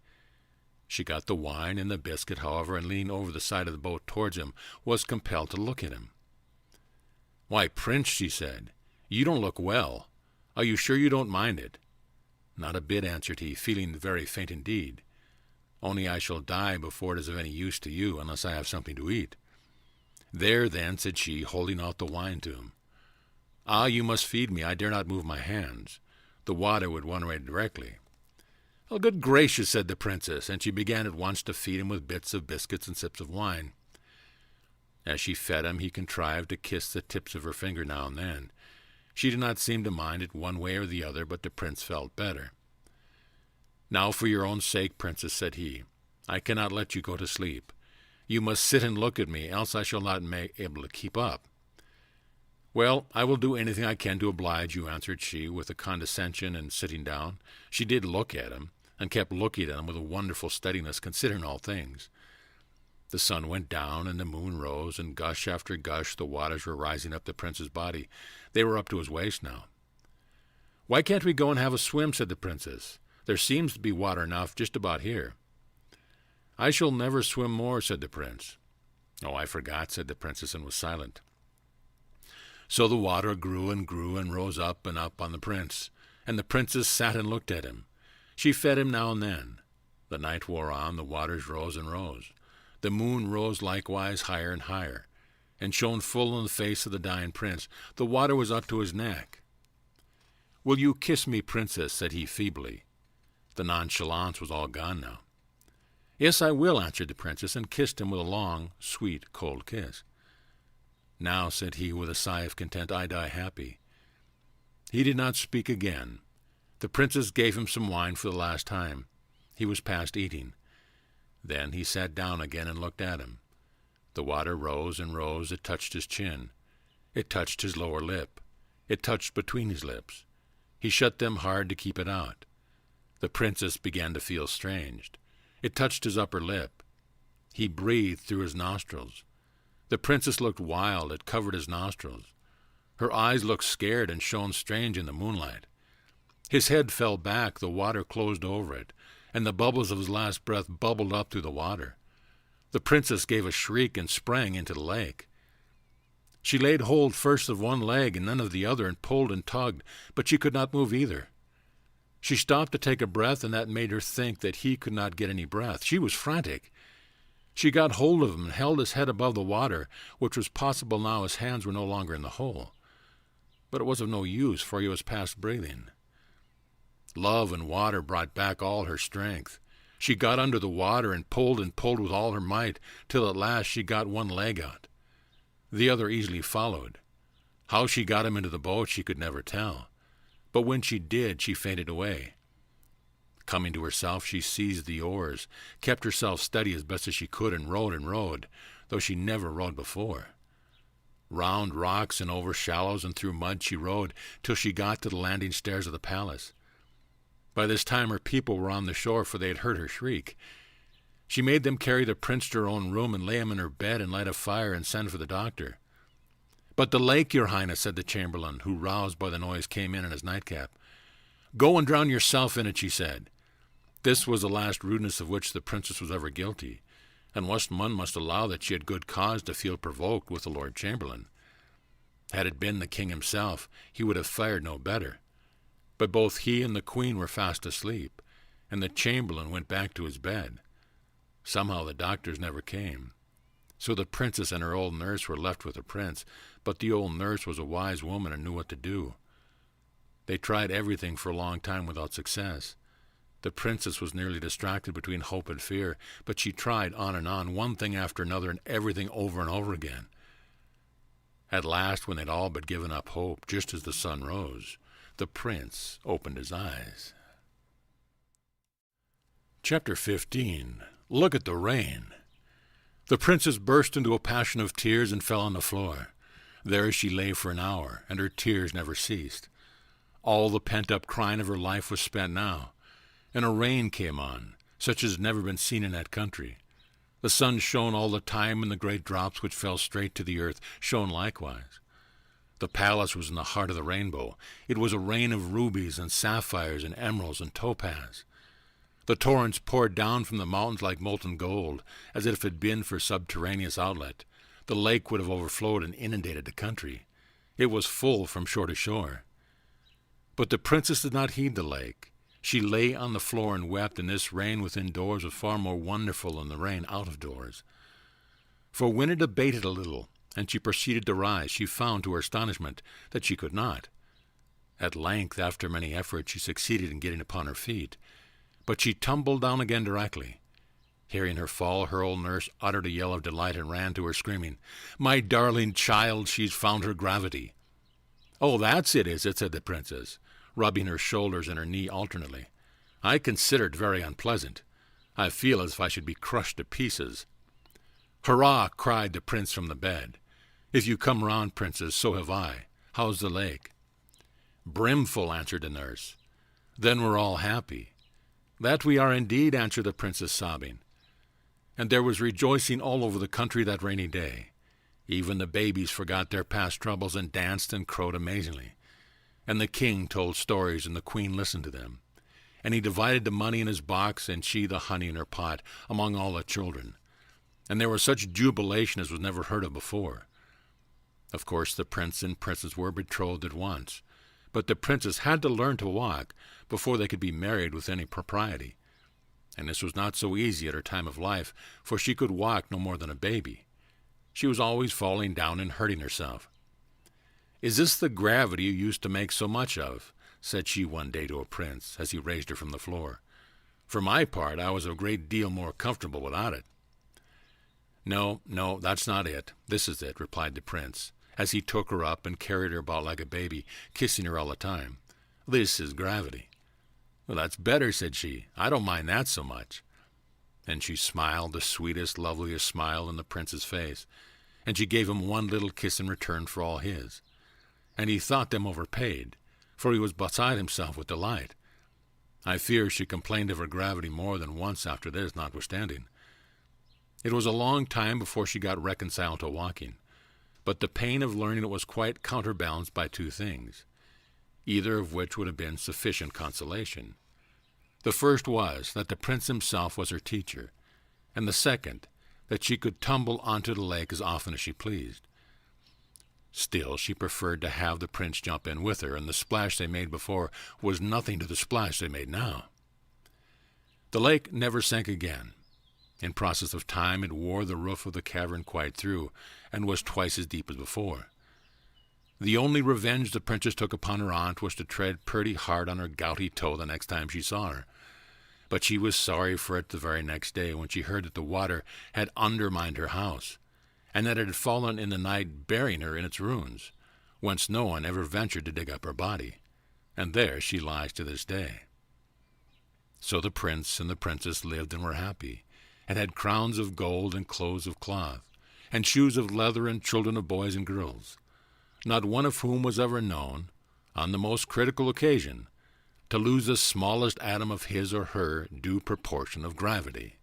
She got the wine and the biscuit, however, and leaning over the side of the boat towards him, was compelled to look at him. "Why, prince," she said, "you don't look well. Are you sure you don't mind it?" "Not a bit," answered he, feeling very faint indeed. "Only I shall die before it is of any use to you, unless I have something to eat." "There, then," said she, holding out the wine to him. "Ah, you must feed me. I dare not move my hands. The water would run away directly." "Oh, good gracious," said the princess, and she began at once to feed him with bits of biscuits and sips of wine. As she fed him, he contrived to kiss the tips of her finger now and then. She did not seem to mind it one way or the other, but the prince felt better. "Now, for your own sake, princess," said he, "I cannot let you go to sleep. You must sit and look at me, else I shall not be able to keep up." "Well, I will do anything I can to oblige you," answered she, with a condescension, and sitting down. She did look at him, and kept looking at him with a wonderful steadiness, considering all things. The sun went down and the moon rose, and gush after gush the waters were rising up the prince's body. They were up to his waist now. "Why can't we go and have a swim?" said the princess. "There seems to be water enough just about here." "I shall never swim more," said the prince. "Oh, I forgot," said the princess, and was silent. So the water grew and rose up and up on the prince, and the princess sat and looked at him. She fed him now and then. The night wore on, the waters rose and rose. The moon rose likewise higher and higher, and shone full in the face of the dying prince. The water was up to his neck. "Will you kiss me, princess?" said he feebly. The nonchalance was all gone now. "Yes, I will," answered the princess, and kissed him with a long, sweet, cold kiss. "Now," said he, with a sigh of content, "I die happy." He did not speak again. The princess gave him some wine for the last time. He was past eating. Then he sat down again and looked at him. The water rose and rose. It touched his chin. It touched his lower lip. It touched between his lips. He shut them hard to keep it out. The princess began to feel strange. It touched his upper lip. He breathed through his nostrils. The princess looked wild. It covered his nostrils. Her eyes looked scared and shone strange in the moonlight. His head fell back. The water closed over it, and the bubbles of his last breath bubbled up through the water. The princess gave a shriek and sprang into the lake. She laid hold first of one leg and then of the other and pulled and tugged, but she could not move either. She stopped to take a breath, and that made her think that he could not get any breath. She was frantic. She got hold of him and held his head above the water, which was possible now his hands were no longer in the hole. But it was of no use, for he was past breathing. Love and water brought back all her strength. She got under the water and pulled with all her might, till at last she got one leg out. The other easily followed. How she got him into the boat she could never tell. But when she did, she fainted away. Coming to herself, she seized the oars, kept herself steady as best as she could, and rowed, though she never rowed before. Round rocks and over shallows and through mud she rowed, till she got to the landing stairs of the palace. By this time her people were on the shore, for they had heard her shriek. She made them carry the prince to her own room and lay him in her bed and light a fire and send for the doctor. "But the lake, your highness," said the chamberlain, who, roused by the noise, came in his nightcap. "Go and drown yourself in it," she said. This was the last rudeness of which the princess was ever guilty, and one must allow that she had good cause to feel provoked with the Lord Chamberlain. Had it been the king himself, he would have fared no better. But both he and the queen were fast asleep, and the chamberlain went back to his bed. Somehow the doctors never came. So the princess and her old nurse were left with the prince, but the old nurse was a wise woman and knew what to do. They tried everything for a long time without success. The princess was nearly distracted between hope and fear, but she tried on, one thing after another, and everything over and over again. At last, when they'd all but given up hope, just as the sun rose, the prince opened his eyes. Chapter 15. Look at the rain. The princess burst into a passion of tears and fell on the floor. There she lay for an hour, and her tears never ceased. All the pent-up crying of her life was spent now, and a rain came on, such as had never been seen in that country. The sun shone all the time, and the great drops which fell straight to the earth shone likewise. The palace was in the heart of the rainbow. It was a rain of rubies and sapphires and emeralds and topaz. The torrents poured down from the mountains like molten gold, as if it had been for subterraneous outlet. The lake would have overflowed and inundated the country. It was full from shore to shore. But the princess did not heed the lake. She lay on the floor and wept, and this rain within doors was far more wonderful than the rain out of doors. For when it abated a little, and she proceeded to rise, she found, to her astonishment, that she could not. At length, after many efforts, she succeeded in getting upon her feet, but she tumbled down again directly. Hearing her fall, her old nurse uttered a yell of delight and ran to her, screaming, "My darling child, she's found her gravity." "Oh, that's it, is it?" said the princess, rubbing her shoulders and her knee alternately. "I consider it very unpleasant. I feel as if I should be crushed to pieces." "Hurrah!" cried the prince from the bed. "If you come round, princess, so have I. How's the lake?" "Brimful," answered the nurse. "Then we're all happy." "That we are indeed," answered the princess, sobbing. And there was rejoicing all over the country that rainy day. Even the babies forgot their past troubles and danced and crowed amazingly. And the king told stories, and the queen listened to them. And he divided the money in his box, and she the honey in her pot, among all the children. And there was such jubilation as was never heard of before. Of course, the prince and princess were betrothed at once, but the princess had to learn to walk before they could be married with any propriety. And this was not so easy at her time of life, for she could walk no more than a baby. She was always falling down and hurting herself. "Is this the gravity you used to make so much of?" said she one day to a prince, as he raised her from the floor. "For my part, I was a great deal more comfortable without it." No, that's not it. This is it," replied the prince, as he took her up and carried her about like a baby, kissing her all the time. "This is gravity." "Well, that's better," said she. "I don't mind that so much." And she smiled the sweetest, loveliest smile in the prince's face, and she gave him one little kiss in return for all his. And he thought them overpaid, for he was beside himself with delight. I fear she complained of her gravity more than once after this, notwithstanding. It was a long time before she got reconciled to walking, but the pain of learning it was quite counterbalanced by two things, either of which would have been sufficient consolation. The first was that the prince himself was her teacher, and the second, that she could tumble onto the lake as often as she pleased. Still, she preferred to have the prince jump in with her, and the splash they made before was nothing to the splash they made now. The lake never sank again. In process of time, it wore the roof of the cavern quite through, and was twice as deep as before. The only revenge the princess took upon her aunt was to tread pretty hard on her gouty toe the next time she saw her. But she was sorry for it the very next day, when she heard that the water had undermined her house, and that it had fallen in the night, burying her in its ruins, whence no one ever ventured to dig up her body, and there she lies to this day. So the prince and the princess lived and were happy, and had crowns of gold and clothes of cloth, and shoes of leather, and children of boys and girls, not one of whom was ever known, on the most critical occasion, to lose the smallest atom of his or her due proportion of gravity.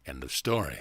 End of story.